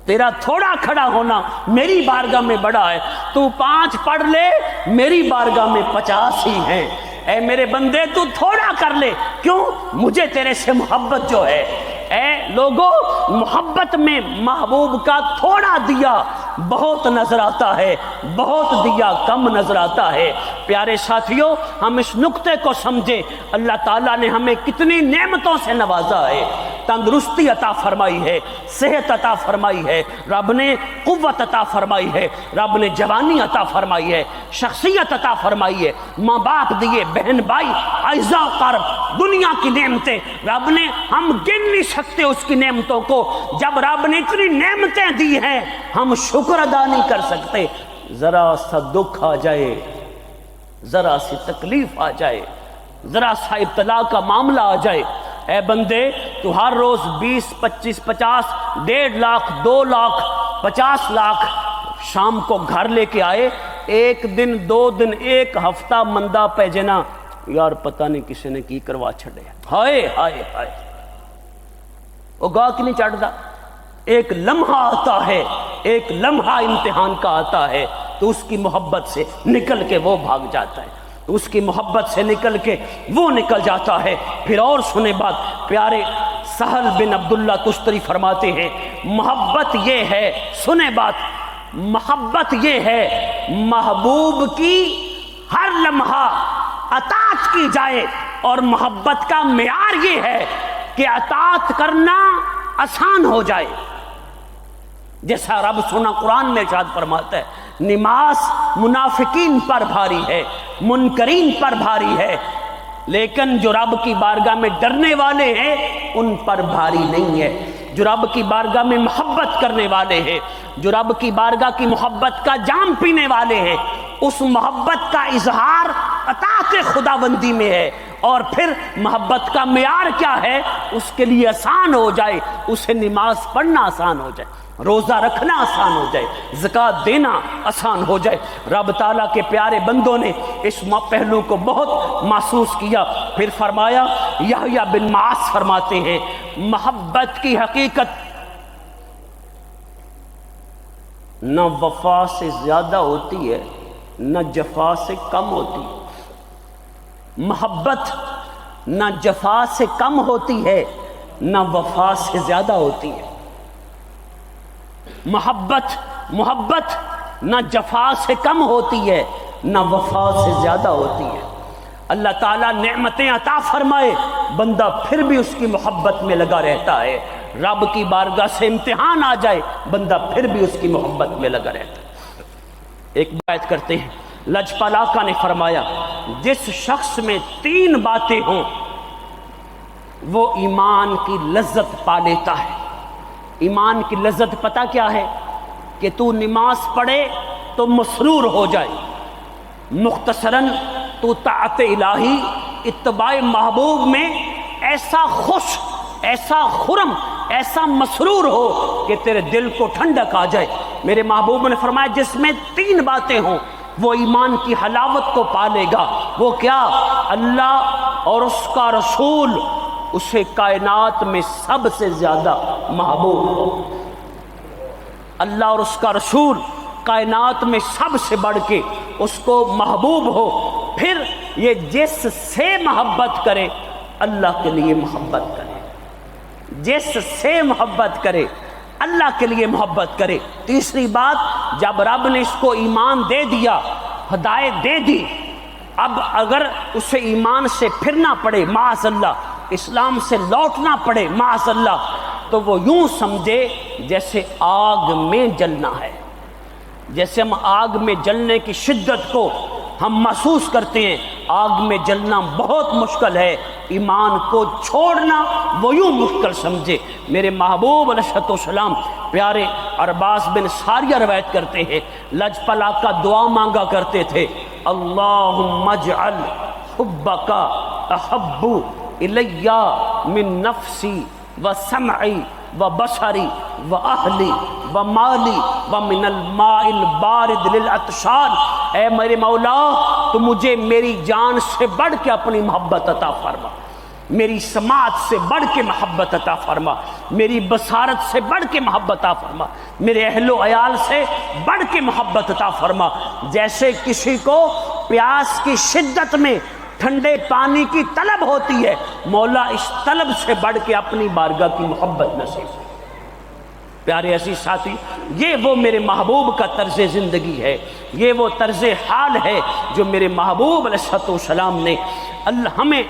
تیرا تھوڑا کھڑا ہونا میری بارگاہ میں بڑا ہے. تو 5 پڑھ لے، میری بارگاہ میں 50 ہی ہیں. اے میرے بندے تو تھوڑا کر لے. کیوں؟ مجھے تیرے سے محبت جو ہے. اے لوگو، محبت میں محبوب کا تھوڑا دیا بہت نظر آتا ہے، بہت دیا کم نظر آتا ہے. پیارے ساتھیوں، ہم اس نقطے کو سمجھیں. اللہ تعالیٰ نے ہمیں کتنی نعمتوں سے نوازا ہے. تندرستی عطا فرمائی ہے، صحت عطا فرمائی ہے، رب نے قوت عطا فرمائی ہے، رب نے جوانی عطا فرمائی ہے، شخصیت عطا فرمائی ہے، ماں باپ دیے، بہن بھائی، اعزاء قرب، دنیا کی نعمتیں. رب نے، ہم گن نہیں سکتے اس کی نعمتوں کو. جب رب نے اتنی نعمتیں دی ہیں، ہم شکر ادا نہیں کر سکتے. ذرا سا دکھ آ جائے، ذرا سی تکلیف آ جائے، ذرا سا ابتلا کا معاملہ آ جائے، اے بندے تو ہر روز 20 25 50 1.5 لاکھ 2 لاکھ 50 لاکھ شام کو گھر لے کے آئے. 1 دن 2 دن 1 ہفتہ مندہ پہ جنا، یار پتہ نہیں کسی نے کی کروا چھڑے. ہائے ہائے ہائے، وہ گاہ کی نہیں چڑھتا. ایک لمحہ آتا ہے، ایک لمحہ امتحان کا آتا ہے، تو اس کی محبت سے نکل کے وہ بھاگ جاتا ہے، تو اس کی محبت سے نکل کے وہ نکل جاتا ہے. پھر اور سنے بات. پیارے سہل بن عبداللہ تستری فرماتے ہیں، محبت یہ ہے، سنے بات، محبت یہ ہے محبوب کی ہر لمحہ اطاعت کی جائے. اور محبت کا معیار یہ ہے کہ اطاعت کرنا آسان ہو جائے. جیسا رب سنا قرآن میں ارشاد فرماتا ہے، نماز منافقین پر بھاری ہے، منکرین پر بھاری ہے، لیکن جو رب کی بارگاہ میں ڈرنے والے ہیں ان پر بھاری نہیں ہے. جو رب کی بارگاہ میں محبت کرنے والے ہیں، جو رب کی بارگاہ کی محبت کا جام پینے والے ہیں، اس محبت کا اظہار اطاعت خداوندی میں ہے. اور پھر محبت کا معیار کیا ہے؟ اس کے لیے آسان ہو جائے، اسے نماز پڑھنا آسان ہو جائے، روزہ رکھنا آسان ہو جائے، زکوٰۃ دینا آسان ہو جائے. رب تعالیٰ کے پیارے بندوں نے اس پہلو کو بہت محسوس کیا. پھر فرمایا، یحییٰ بن معاذ فرماتے ہیں، محبت کی حقیقت نہ وفا سے زیادہ ہوتی ہے، نہ جفا سے کم ہوتی ہے. محبت نہ جفا سے کم ہوتی ہے، نہ وفا سے زیادہ ہوتی ہے. محبت نہ جفا سے کم ہوتی ہے، نہ وفا سے زیادہ ہوتی ہے. اللہ تعالیٰ نعمتیں عطا فرمائے، بندہ پھر بھی اس کی محبت میں لگا رہتا ہے. رب کی بارگاہ سے امتحان آ جائے، بندہ پھر بھی اس کی محبت میں لگا رہتا ہے. ایک بات کرتے ہیں، لجپال آقا نے فرمایا، جس شخص میں 3 باتیں ہوں وہ ایمان کی لذت پا لیتا ہے. ایمان کی لذت پتہ کیا ہے؟ کہ تو نماز پڑھے تو مسرور ہو جائے. مختصراً تو طاعت الہی، اتباع محبوب میں ایسا خوش، ایسا خرم، ایسا مسرور ہو کہ تیرے دل کو ٹھنڈک آ جائے. میرے محبوب نے فرمایا، جس میں 3 باتیں ہوں وہ ایمان کی حلاوت کو پا لے گا. وہ کیا؟ اللہ اور اس کا رسول اسے کائنات میں سب سے زیادہ محبوب ہو. اللہ اور اس کا رسول کائنات میں سب سے بڑھ کے اس کو محبوب ہو. پھر یہ جس سے محبت کرے اللہ کے لیے محبت کرے، جس سے محبت کرے اللہ کے لیے محبت کرے. تیسری بات، جب رب نے اس کو ایمان دے دیا، ہدایت دے دی، اب اگر اسے ایمان سے پھرنا پڑے معاذ اللہ اسلام سے لوٹنا پڑے معاذ اللہ، تو وہ یوں سمجھے جیسے آگ میں جلنا ہے۔ جیسے ہم آگ میں جلنے کی شدت کو ہم محسوس کرتے ہیں، آگ میں جلنا بہت مشکل ہے، ایمان کو چھوڑنا وہ یوں مشکل سمجھے۔ میرے محبوب علیہ السلام پیارے عرباس بن ساریہ روایت کرتے ہیں، لجپلا کا دعا مانگا کرتے تھے، اللہم اجعل حبک احب الی من نفسی و سمعی و بصری و اہلی و مالی و من الماء البارد للعطشان۔ اے میرے مولا، تو مجھے میری جان سے بڑھ کے اپنی محبت عطا فرما، میری سماعت سے بڑھ کے محبت عطا فرما، میری بصارت سے بڑھ کے محبت عطا فرما، میرے اہل و عیال سے بڑھ کے محبت عطا فرما۔ جیسے کسی کو پیاس کی شدت میں ٹھنڈے پانی کی طلب ہوتی ہے، مولا اس طلب سے بڑھ کے اپنی بارگاہ کی محبت نصیب۔ پیارے عزیز ساتھی، یہ وہ میرے محبوب کا طرز زندگی ہے، یہ وہ طرز حال ہے جو میرے محبوب علیہ السلام نے ہمیں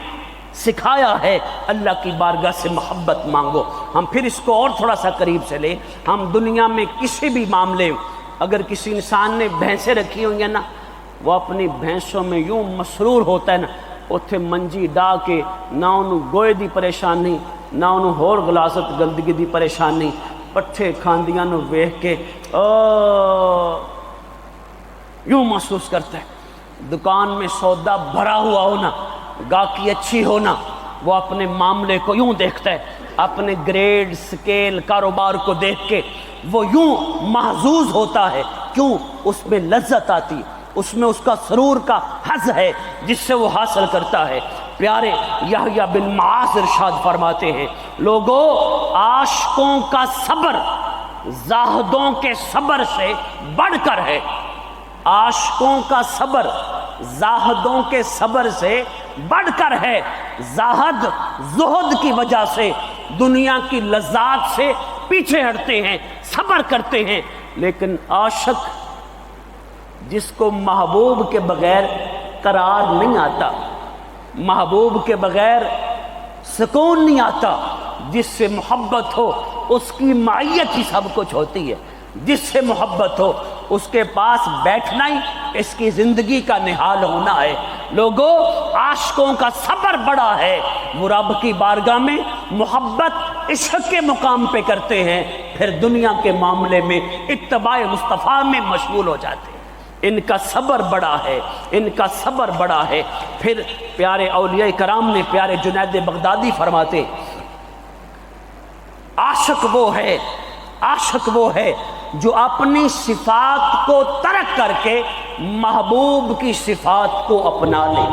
سکھایا ہے۔ اللہ کی بارگاہ سے محبت مانگو۔ ہم پھر اس کو اور تھوڑا سا قریب سے لیں۔ ہم دنیا میں کسی بھی معاملے، اگر کسی انسان نے بھینسیں رکھی ہوئی ہیں نا، وہ اپنی بھینسوں میں یوں مسرور ہوتا ہے نا، اتھے منجی ڈا کے نہ انہوں گوئے دی پریشانی، نہ انہوں ہور غلاظت گندگی دی پریشانی، پٹھے کھاندیاں نو ویکھ کے یوں محسوس کرتا ہے۔ دکان میں سودا بھرا ہوا ہونا، گاہکی اچھی ہونا، وہ اپنے معاملے کو یوں دیکھتا ہے، اپنے گریڈ سکیل کاروبار کو دیکھ کے وہ یوں محظوظ ہوتا ہے۔ کیوں؟ اس میں لذت آتی ہے، اس میں اس کا سرور کا حظ ہے جس سے وہ حاصل کرتا ہے۔ پیارے یحییٰ بن معاذ ارشاد فرماتے ہیں، لوگوں، عاشقوں کا صبر زاہدوں کے صبر سے بڑھ کر ہے۔ عاشقوں کا صبر زاہدوں کے صبر سے بڑھ کر ہے۔ زاہد زہد کی وجہ سے دنیا کی لذات سے پیچھے ہٹتے ہیں، صبر کرتے ہیں، لیکن عاشق جس کو محبوب کے بغیر قرار نہیں آتا، محبوب کے بغیر سکون نہیں آتا، جس سے محبت ہو اس کی معیت ہی سب کچھ ہوتی ہے، جس سے محبت ہو اس کے پاس بیٹھنا ہی اس کی زندگی کا نحال ہونا ہے۔ لوگوں، عاشقوں کا صبر بڑا ہے، وہ رب کی بارگاہ میں محبت عشق کے مقام پہ کرتے ہیں، پھر دنیا کے معاملے میں اتباع مصطفیٰ میں مشغول ہو جاتے ہیں۔ ان کا صبر بڑا ہے، ان کا صبر بڑا ہے۔ پھر پیارے اولیاء کرام نے، پیارے جنید بغدادی فرماتے، عاشق وہ ہے جو اپنی صفات کو ترک کر کے محبوب کی صفات کو اپنا لے۔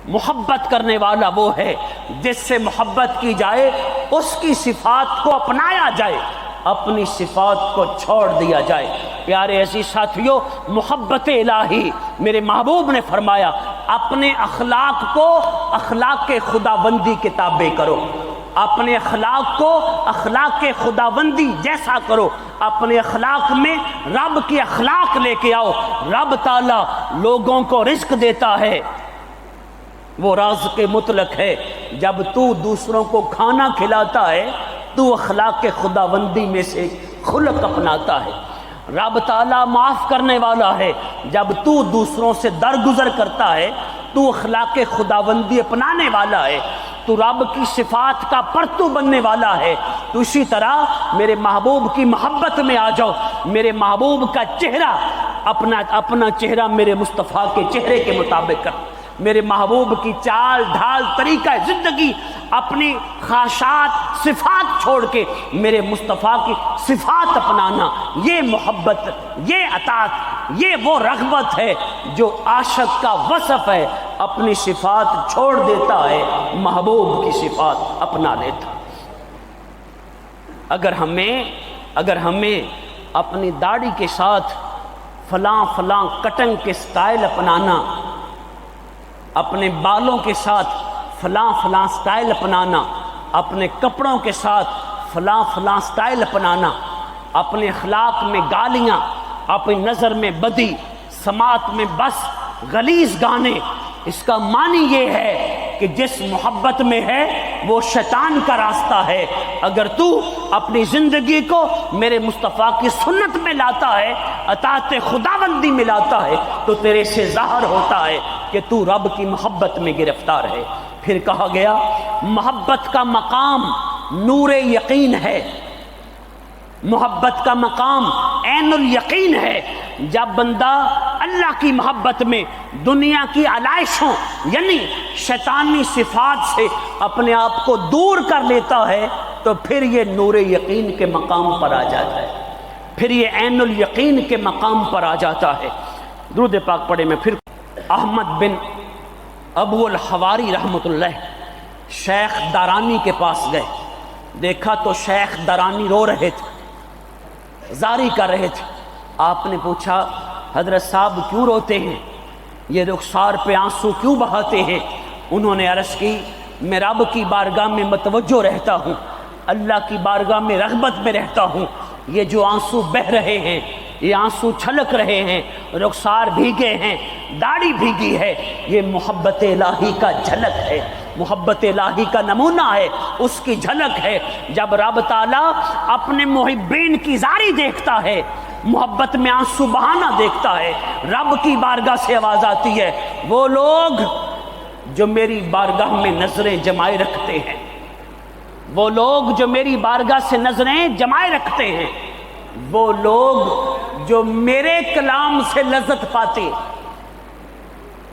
محبت کرنے والا وہ ہے جس سے محبت کی جائے، اس کی صفات کو اپنایا جائے، اپنی صفات کو چھوڑ دیا جائے۔ پیارے عزیز ساتھیو، محبت الہی، میرے محبوب نے فرمایا، اپنے اخلاق کو اخلاق خداوندی کے تابع کرو، اپنے اخلاق کو اخلاق خداوندی جیسا کرو، اپنے اخلاق میں رب کی اخلاق لے کے آؤ۔ رب تعالیٰ لوگوں کو رزق دیتا ہے، وہ رازق مطلق ہے۔ جب تو دوسروں کو کھانا کھلاتا ہے تو اخلاق خداوندی میں سے خلق اپناتا ہے۔ رب تعالیٰ معاف کرنے والا ہے، جب تو دوسروں سے درگزر کرتا ہے تو اخلاق خداوندی اپنانے والا ہے، تو رب کی صفات کا پرتو بننے والا ہے۔ تو اسی طرح میرے محبوب کی محبت میں آ جاؤ، میرے محبوب کا چہرہ اپنا چہرہ میرے مصطفیٰ کے چہرے کے مطابق کر، میرے محبوب کی چال ڈھال طریقہ زندگی، اپنی خواہشات صفات چھوڑ کے میرے مصطفیٰ کی صفات اپنانا، یہ محبت، یہ اطاعت، یہ وہ رغبت ہے جو عاشق کا وصف ہے۔ اپنی صفات چھوڑ دیتا ہے، محبوب کی صفات اپنا لیتا۔ اگر ہمیں اپنی داڑھی کے ساتھ فلاں کٹنگ کے سٹائل اپنانا، اپنے بالوں کے ساتھ فلاں سٹائل اپنانا، اپنے کپڑوں کے ساتھ فلاں سٹائل اپنانا، اپنے اخلاق میں گالیاں، اپنی نظر میں بدی، سماعت میں بس غلیظ گانے، اس کا معنی یہ ہے کہ جس محبت میں ہے وہ شیطان کا راستہ ہے۔ اگر تو اپنی زندگی کو میرے مصطفیٰ کی سنت میں لاتا ہے، اطاعت خداوندی میں لاتا ہے، تو تیرے سے ظاہر ہوتا ہے کہ تو رب کی محبت میں گرفتار ہے۔ پھر کہا گیا محبت کا مقام نور یقین ہے، محبت کا مقام عین الیقین ہے۔ جب بندہ اللہ کی محبت میں دنیا کی علائشوں یعنی شیطانی صفات سے اپنے آپ کو دور کر لیتا ہے تو پھر یہ نور یقین کے مقام پر آ جاتا ہے، پھر یہ عین الیقین کے مقام پر آ جاتا ہے۔ درود پاک پڑھے میں پھر احمد بن ابو الحواری رحمۃ اللہ شیخ دارانی کے پاس گئے، دیکھا تو شیخ دارانی رو رہے تھے، زاری کر رہے تھے۔ آپ نے پوچھا حضرت صاحب کیوں روتے ہیں، یہ رخسار پہ آنسو کیوں بہاتے ہیں؟ انہوں نے عرض کی میں رب کی بارگاہ میں متوجہ رہتا ہوں، اللہ کی بارگاہ میں رغبت میں رہتا ہوں، یہ جو آنسو بہہ رہے ہیں، یہ آنسو چھلک رہے ہیں، رخسار بھیگے ہیں، داڑھی بھیگی ہے، یہ محبت الہی کا جھلک ہے، محبت الہی کا نمونہ ہے، اس کی جھلک ہے۔ جب رب تعالیٰ اپنے محبین کی زاری دیکھتا ہے، محبت میں آنسو بہانا دیکھتا ہے، رب کی بارگاہ سے آواز آتی ہے وہ لوگ جو میری بارگاہ میں نظریں جمائے رکھتے ہیں، وہ لوگ جو میری بارگاہ سے نظریں جمائے رکھتے ہیں، وہ لوگ جو میرے کلام سے لذت پاتے ہیں،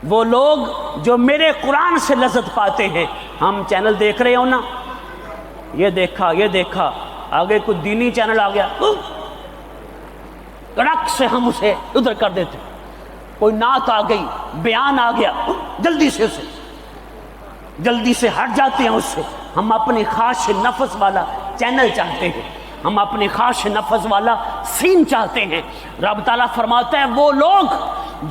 وہ لوگ جو میرے قرآن سے لذت پاتے ہیں۔ ہم چینل دیکھ رہے ہو نا، یہ دیکھا آگے کوئی دینی چینل آ گیا، کڑک سے ہم اسے ادھر کر دیتے، کوئی نعت آ گئی، بیان آ گیا، جلدی سے ہٹ جاتے ہیں اس سے۔ ہم اپنی خواہش نفس والا چینل چاہتے ہیں، ہم اپنی خواہش نفس والا سین چاہتے ہیں۔ رب تعالیٰ فرماتا ہے وہ لوگ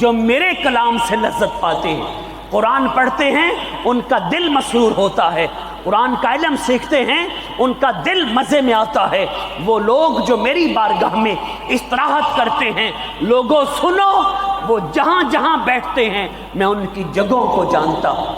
جو میرے کلام سے لذت پاتے ہیں، قرآن پڑھتے ہیں، ان کا دل مسرور ہوتا ہے، قرآن کا علم سیکھتے ہیں، ان کا دل مزے میں آتا ہے، وہ لوگ جو میری بارگاہ میں استراحت کرتے ہیں، لوگوں سنو، وہ جہاں جہاں بیٹھتے ہیں میں ان کی جگہوں کو جانتا ہوں،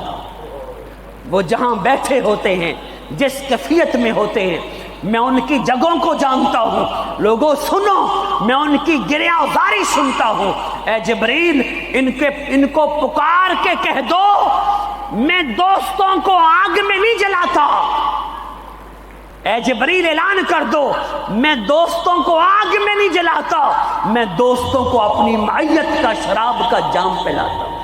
وہ جہاں بیٹھے ہوتے ہیں، جس کیفیت میں ہوتے ہیں، میں ان کی جگہوں کو جانتا ہوں۔ لوگوں سنو، میں ان کی گریہ زاری سنتا ہوں۔ اے جبریل ان کو پکار کے کہہ دو میں دوستوں کو آگ میں نہیں جلاتا، اے جبریل اعلان کر دو میں دوستوں کو آگ میں نہیں جلاتا، میں دوستوں کو اپنی معیت کا شراب کا جام پلاتا ہوں،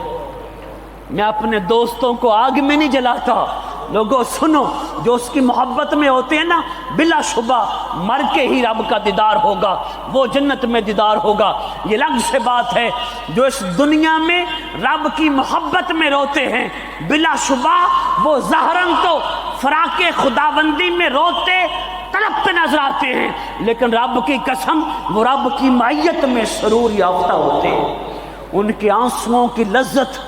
میں اپنے دوستوں کو آگ میں نہیں جلاتا۔ لوگوں سنو، جو اس کی محبت میں ہوتے ہیں نا، بلا شبہ مر کے ہی رب کا دیدار ہوگا، وہ جنت میں دیدار ہوگا۔ یہ الگ سے بات ہے جو اس دنیا میں رب کی محبت میں روتے ہیں، بلا شبہ وہ ظاہراً تو فراق خداوندی میں روتے تڑپتے نظر آتے ہیں، لیکن رب کی قسم وہ رب کی معیت میں سرور یافتہ ہوتے ہیں۔ ان کے آنسوؤں کی لذت،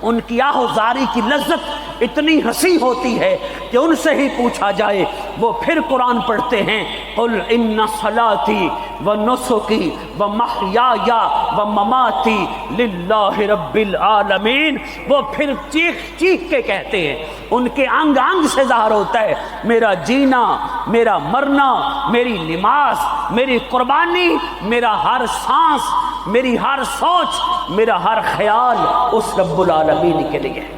ان کی آہوزاری کی لذت اتنی ہنسی ہوتی ہے کہ ان سے ہی پوچھا جائے وہ پھر قرآن پڑھتے ہیں قل ان صلاتی و نسکی و محیای و مماتی للہ رب العالمین، وہ پھر چیخ چیخ کے کہتے ہیں، ان کے انگ انگ سے ظاہر ہوتا ہے میرا جینا، میرا مرنا، میری نماز، میری قربانی، میرا ہر سانس، میری ہر سوچ، میرا ہر خیال اس رب العالمین کے لیے ہے۔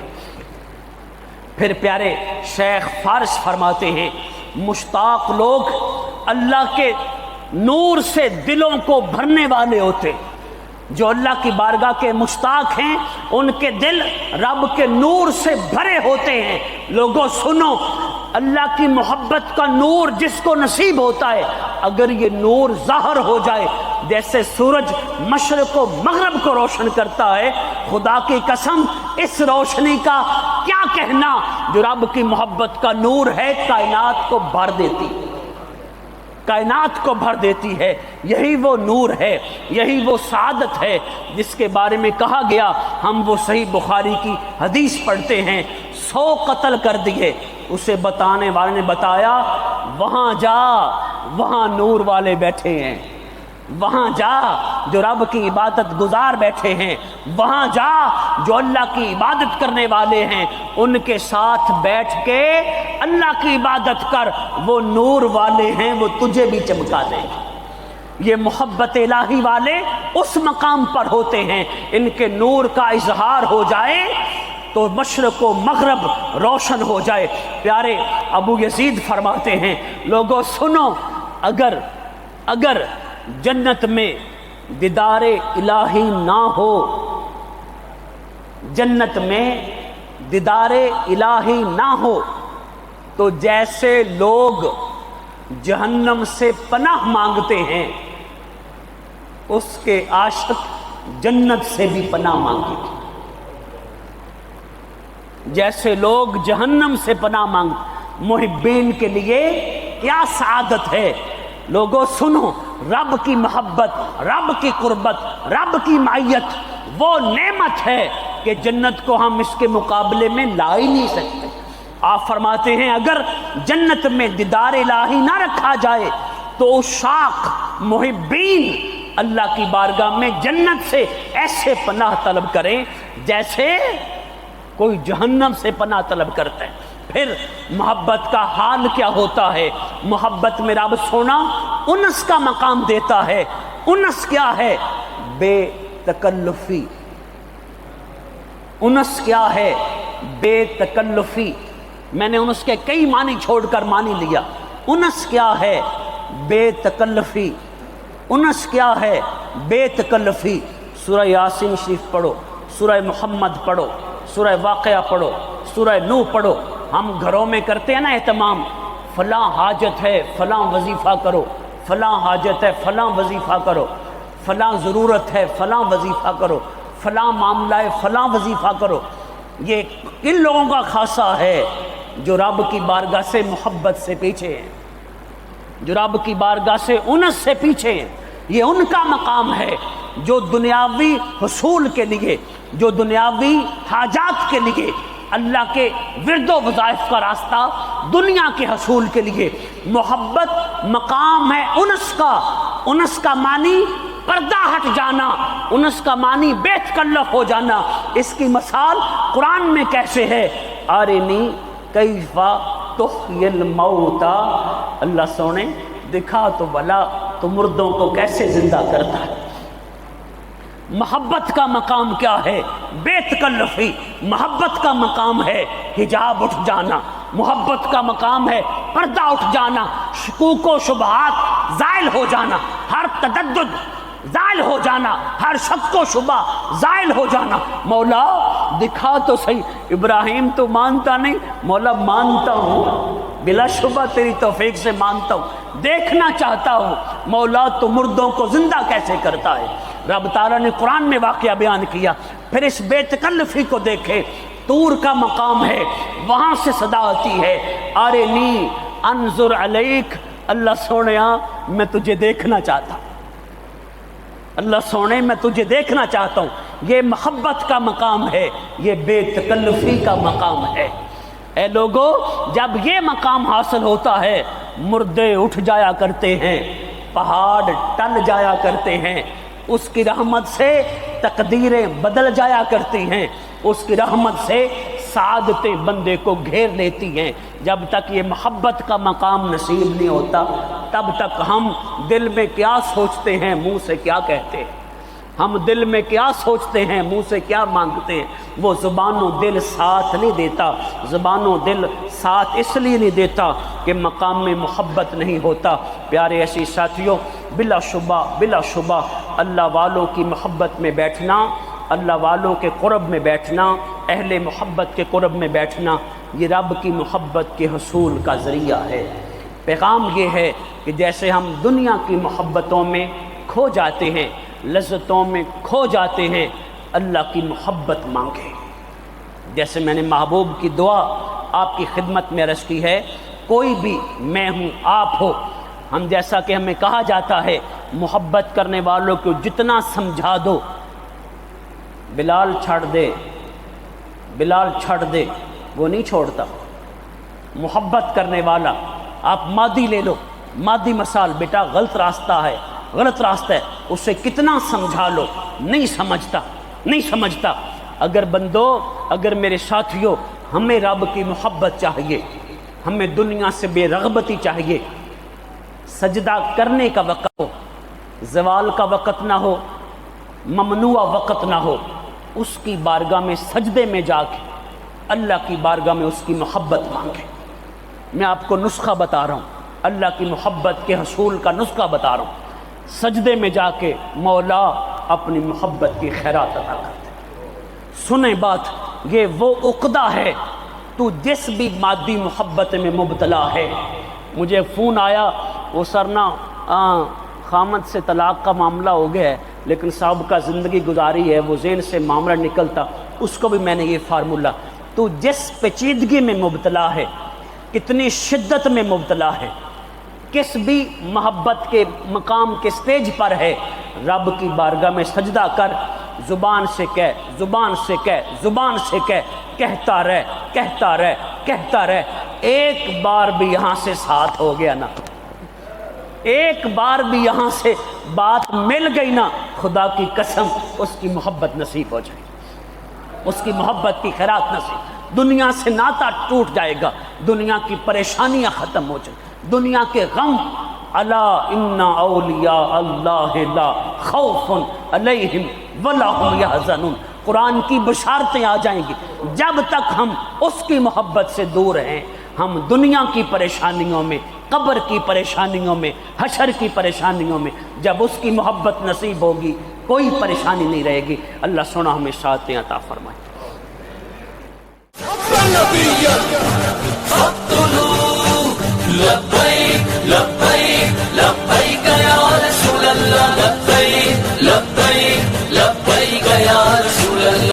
پھر پیارے شیخ فارس فرماتے ہیں مشتاق لوگ اللہ کے نور سے دلوں کو بھرنے والے ہوتے، جو اللہ کی بارگاہ کے مشتاق ہیں ان کے دل رب کے نور سے بھرے ہوتے ہیں۔ لوگوں سنو، اللہ کی محبت کا نور جس کو نصیب ہوتا ہے، اگر یہ نور ظاہر ہو جائے جیسے سورج مشرق و مغرب کو روشن کرتا ہے، خدا کی قسم اس روشنی کا کیا کہنا جو رب کی محبت کا نور ہے، کائنات کو بھر دیتی، کائنات کو بھر دیتی ہے۔ یہی وہ نور ہے، یہی وہ سعادت ہے جس کے بارے میں کہا گیا، ہم وہ صحیح بخاری کی حدیث پڑھتے ہیں، 100 قتل کر دیے، اسے بتانے والے نے بتایا وہاں جا، وہاں نور والے بیٹھے ہیں، وہاں جا جو رب کی عبادت گزار بیٹھے ہیں، وہاں جا جو اللہ کی عبادت کرنے والے ہیں، ان کے ساتھ بیٹھ کے اللہ کی عبادت کر، وہ نور والے ہیں، وہ تجھے بھی چمکا دیں گے۔ یہ محبت الہی والے اس مقام پر ہوتے ہیں، ان کے نور کا اظہار ہو جائے تو مشرق و مغرب روشن ہو جائے۔ پیارے ابو یزید فرماتے ہیں، لوگوں سنو، اگر جنت میں دیدار الہی نہ ہو، جنت میں دیدار الہی نہ ہو تو جیسے لوگ جہنم سے پناہ مانگتے ہیں، اس کے عاشق جنت سے بھی پناہ مانگیں گے۔ جیسے لوگ جہنم سے پناہ محبین کے لیے کیا سعادت ہے۔ لوگوں سنو، رب کی محبت، رب کی قربت، رب کی معیت وہ نعمت ہے کہ جنت کو ہم اس کے مقابلے میں لا ہی نہیں سکتے۔ آپ فرماتے ہیں اگر جنت میں دیدار الہی نہ رکھا جائے تو عشاق محبین اللہ کی بارگاہ میں جنت سے ایسے پناہ طلب کریں جیسے کوئی جہنم سے پناہ طلب کرتا ہے۔ پھر محبت کا حال کیا ہوتا ہے؟ محبت میں رب سونا انس کا مقام دیتا ہے۔ انس کیا ہے؟ بے تکلفی۔ انس کیا ہے؟ بے تکلفی۔ میں نے انس کے کئی معنی چھوڑ کر معنی لیا۔ انس کیا ہے؟ بے تکلفی۔ انس کیا ہے؟ بے تکلفی۔ سورہ یاسین شریف پڑھو، سورہ محمد پڑھو، سورہ واقعہ پڑھو، سورہ نوح پڑھو۔ ہم گھروں میں کرتے ہیں نا اہتمام، فلاں حاجت ہے فلاں وظیفہ کرو، فلاں حاجت ہے فلاں وظیفہ کرو، فلاں ضرورت ہے فلاں وظیفہ کرو، فلاں معاملہ ہے فلاں وظیفہ کرو۔ یہ ان لوگوں کا خاصہ ہے جو رب کی بارگاہ سے محبت سے پیچھے ہیں، جو رب کی بارگاہ سے انس سے پیچھے ہیں۔ یہ ان کا مقام ہے جو دنیاوی حصول کے لیے، جو دنیاوی حاجات کے لیے، اللہ کے ورد و وظائف کا راستہ دنیا کے حصول کے لیے۔ محبت مقام ہے انس کا۔ انس کا معنی پردہ ہٹ جانا، انس کا معنی بے تکلف ہو جانا۔ اس کی مثال قرآن میں کیسے ہے؟ آرنی کیف تحیی الموتا، اللہ سونے دکھا تو بلا تو مردوں کو کیسے زندہ کرتا ہے۔ محبت کا مقام کیا ہے؟ بے تکلفی۔ محبت کا مقام ہے حجاب اٹھ جانا، محبت کا مقام ہے پردہ اٹھ جانا، شکوک و شبہات زائل ہو جانا، ہر تردد زائل ہو جانا، ہر شک و شبہ زائل ہو جانا۔ مولا دکھا تو صحیح، ابراہیم تو مانتا نہیں، مولا مانتا ہوں، بلا شبہ تیری توفیق سے مانتا ہوں، دیکھنا چاہتا ہوں مولا تو مردوں کو زندہ کیسے کرتا ہے۔ رب تعالیٰ نے قرآن میں واقعہ بیان کیا۔ پھر اس بے تکلفی کو دیکھے، طور کا مقام ہے، وہاں سے صدا آتی ہے، آرنی انظر علیک، اللہ سونیا میں تجھے دیکھنا چاہتا ہوں، اللہ سونے میں تجھے دیکھنا چاہتا ہوں۔ یہ محبت کا مقام ہے، یہ بے تکلفی کا مقام ہے۔ اے لوگو، جب یہ مقام حاصل ہوتا ہے، مردے اٹھ جایا کرتے ہیں، پہاڑ ٹل جایا کرتے ہیں، اس کی رحمت سے تقدیریں بدل جایا کرتی ہیں، اس کی رحمت سے سعادتیں بندے کو گھیر لیتی ہیں۔ جب تک یہ محبت کا مقام نصیب نہیں ہوتا، تب تک ہم دل میں کیا سوچتے ہیں منہ سے کیا کہتے ہیں، ہم دل میں کیا سوچتے ہیں منہ سے کیا مانگتے ہیں، وہ زبان و دل ساتھ نہیں دیتا۔ زبان و دل ساتھ اس لیے نہیں دیتا کہ مقام میں محبت نہیں ہوتا۔ پیارے ایسی ساتھیوں، بلا شبہ اللہ والوں کی محبت میں بیٹھنا، اللہ والوں کے قرب میں بیٹھنا، اہل محبت کے قرب میں بیٹھنا، یہ رب کی محبت کے حصول کا ذریعہ ہے۔ پیغام یہ ہے کہ جیسے ہم دنیا کی محبتوں میں کھو جاتے ہیں، لذتوں میں کھو جاتے ہیں، اللہ کی محبت مانگیں۔ جیسے میں نے محبوب کی دعا آپ کی خدمت میں عرض کی ہے، کوئی بھی میں ہوں آپ ہو، ہم جیسا کہ ہمیں کہا جاتا ہے محبت کرنے والوں کو جتنا سمجھا دو، بلال چھڑ دے، بلال چھڑ دے، وہ نہیں چھوڑتا۔ محبت کرنے والا، آپ مادی لے لو، مادی مثال، بیٹا غلط راستہ ہے، غلط راستہ ہے، اسے کتنا سمجھا لو نہیں سمجھتا، نہیں سمجھتا۔ اگر بندو، اگر میرے ساتھیوں، ہمیں رب کی محبت چاہیے، ہمیں دنیا سے بے رغبتی چاہیے، سجدہ کرنے کا وقت ہو، زوال کا وقت نہ ہو، ممنوع وقت نہ ہو، اس کی بارگاہ میں سجدے میں جا کے اللہ کی بارگاہ میں اس کی محبت مانگے۔ میں آپ کو نسخہ بتا رہا ہوں، اللہ کی محبت کے حصول کا نسخہ بتا رہا ہوں۔ سجدے میں جا کے مولا اپنی محبت کی خیرات عطا کرتے۔ سنیں بات، یہ وہ عقدہ ہے تو جس بھی مادی محبت میں مبتلا ہے۔ مجھے فون آیا، وہ سرنا خامد سے طلاق کا معاملہ ہو گیا ہے لیکن سابقہ زندگی گزاری ہے، وہ ذہن سے معاملہ نکلتا، اس کو بھی میں نے یہ فارمولہ، تو جس پیچیدگی میں مبتلا ہے، کتنی شدت میں مبتلا ہے، کس بھی محبت کے مقام کے سٹیج پر ہے، رب کی بارگاہ میں سجدہ کر، زبان سے کہہ، زبان سے کہہ، زبان سے کہہ، کہتا رہ، کہتا رہ، کہتا رہ۔ ایک بار بھی یہاں سے ساتھ ہو گیا نا، ایک بار بھی یہاں سے بات مل گئی نا، خدا کی قسم اس کی محبت نصیب ہو جائے، اس کی محبت کی خیرات نصیب، دنیا سے ناتا ٹوٹ جائے گا، دنیا کی پریشانیاں ختم ہو جائیں، دنیا کے غم۔ الا ان اولیاء اللہ لا خوف علیہم ولا هم یحزنون، قرآن کی بشارتیں آ جائیں گی۔ جب تک ہم اس کی محبت سے دور ہیں، ہم دنیا کی پریشانیوں میں، قبر کی پریشانیوں میں، حشر کی پریشانیوں میں، جب اس کی محبت نصیب ہوگی کوئی پریشانی نہیں رہے گی۔ اللہ سونا ہمیں سعادتیں عطا فرمائے۔ لبيك لبيك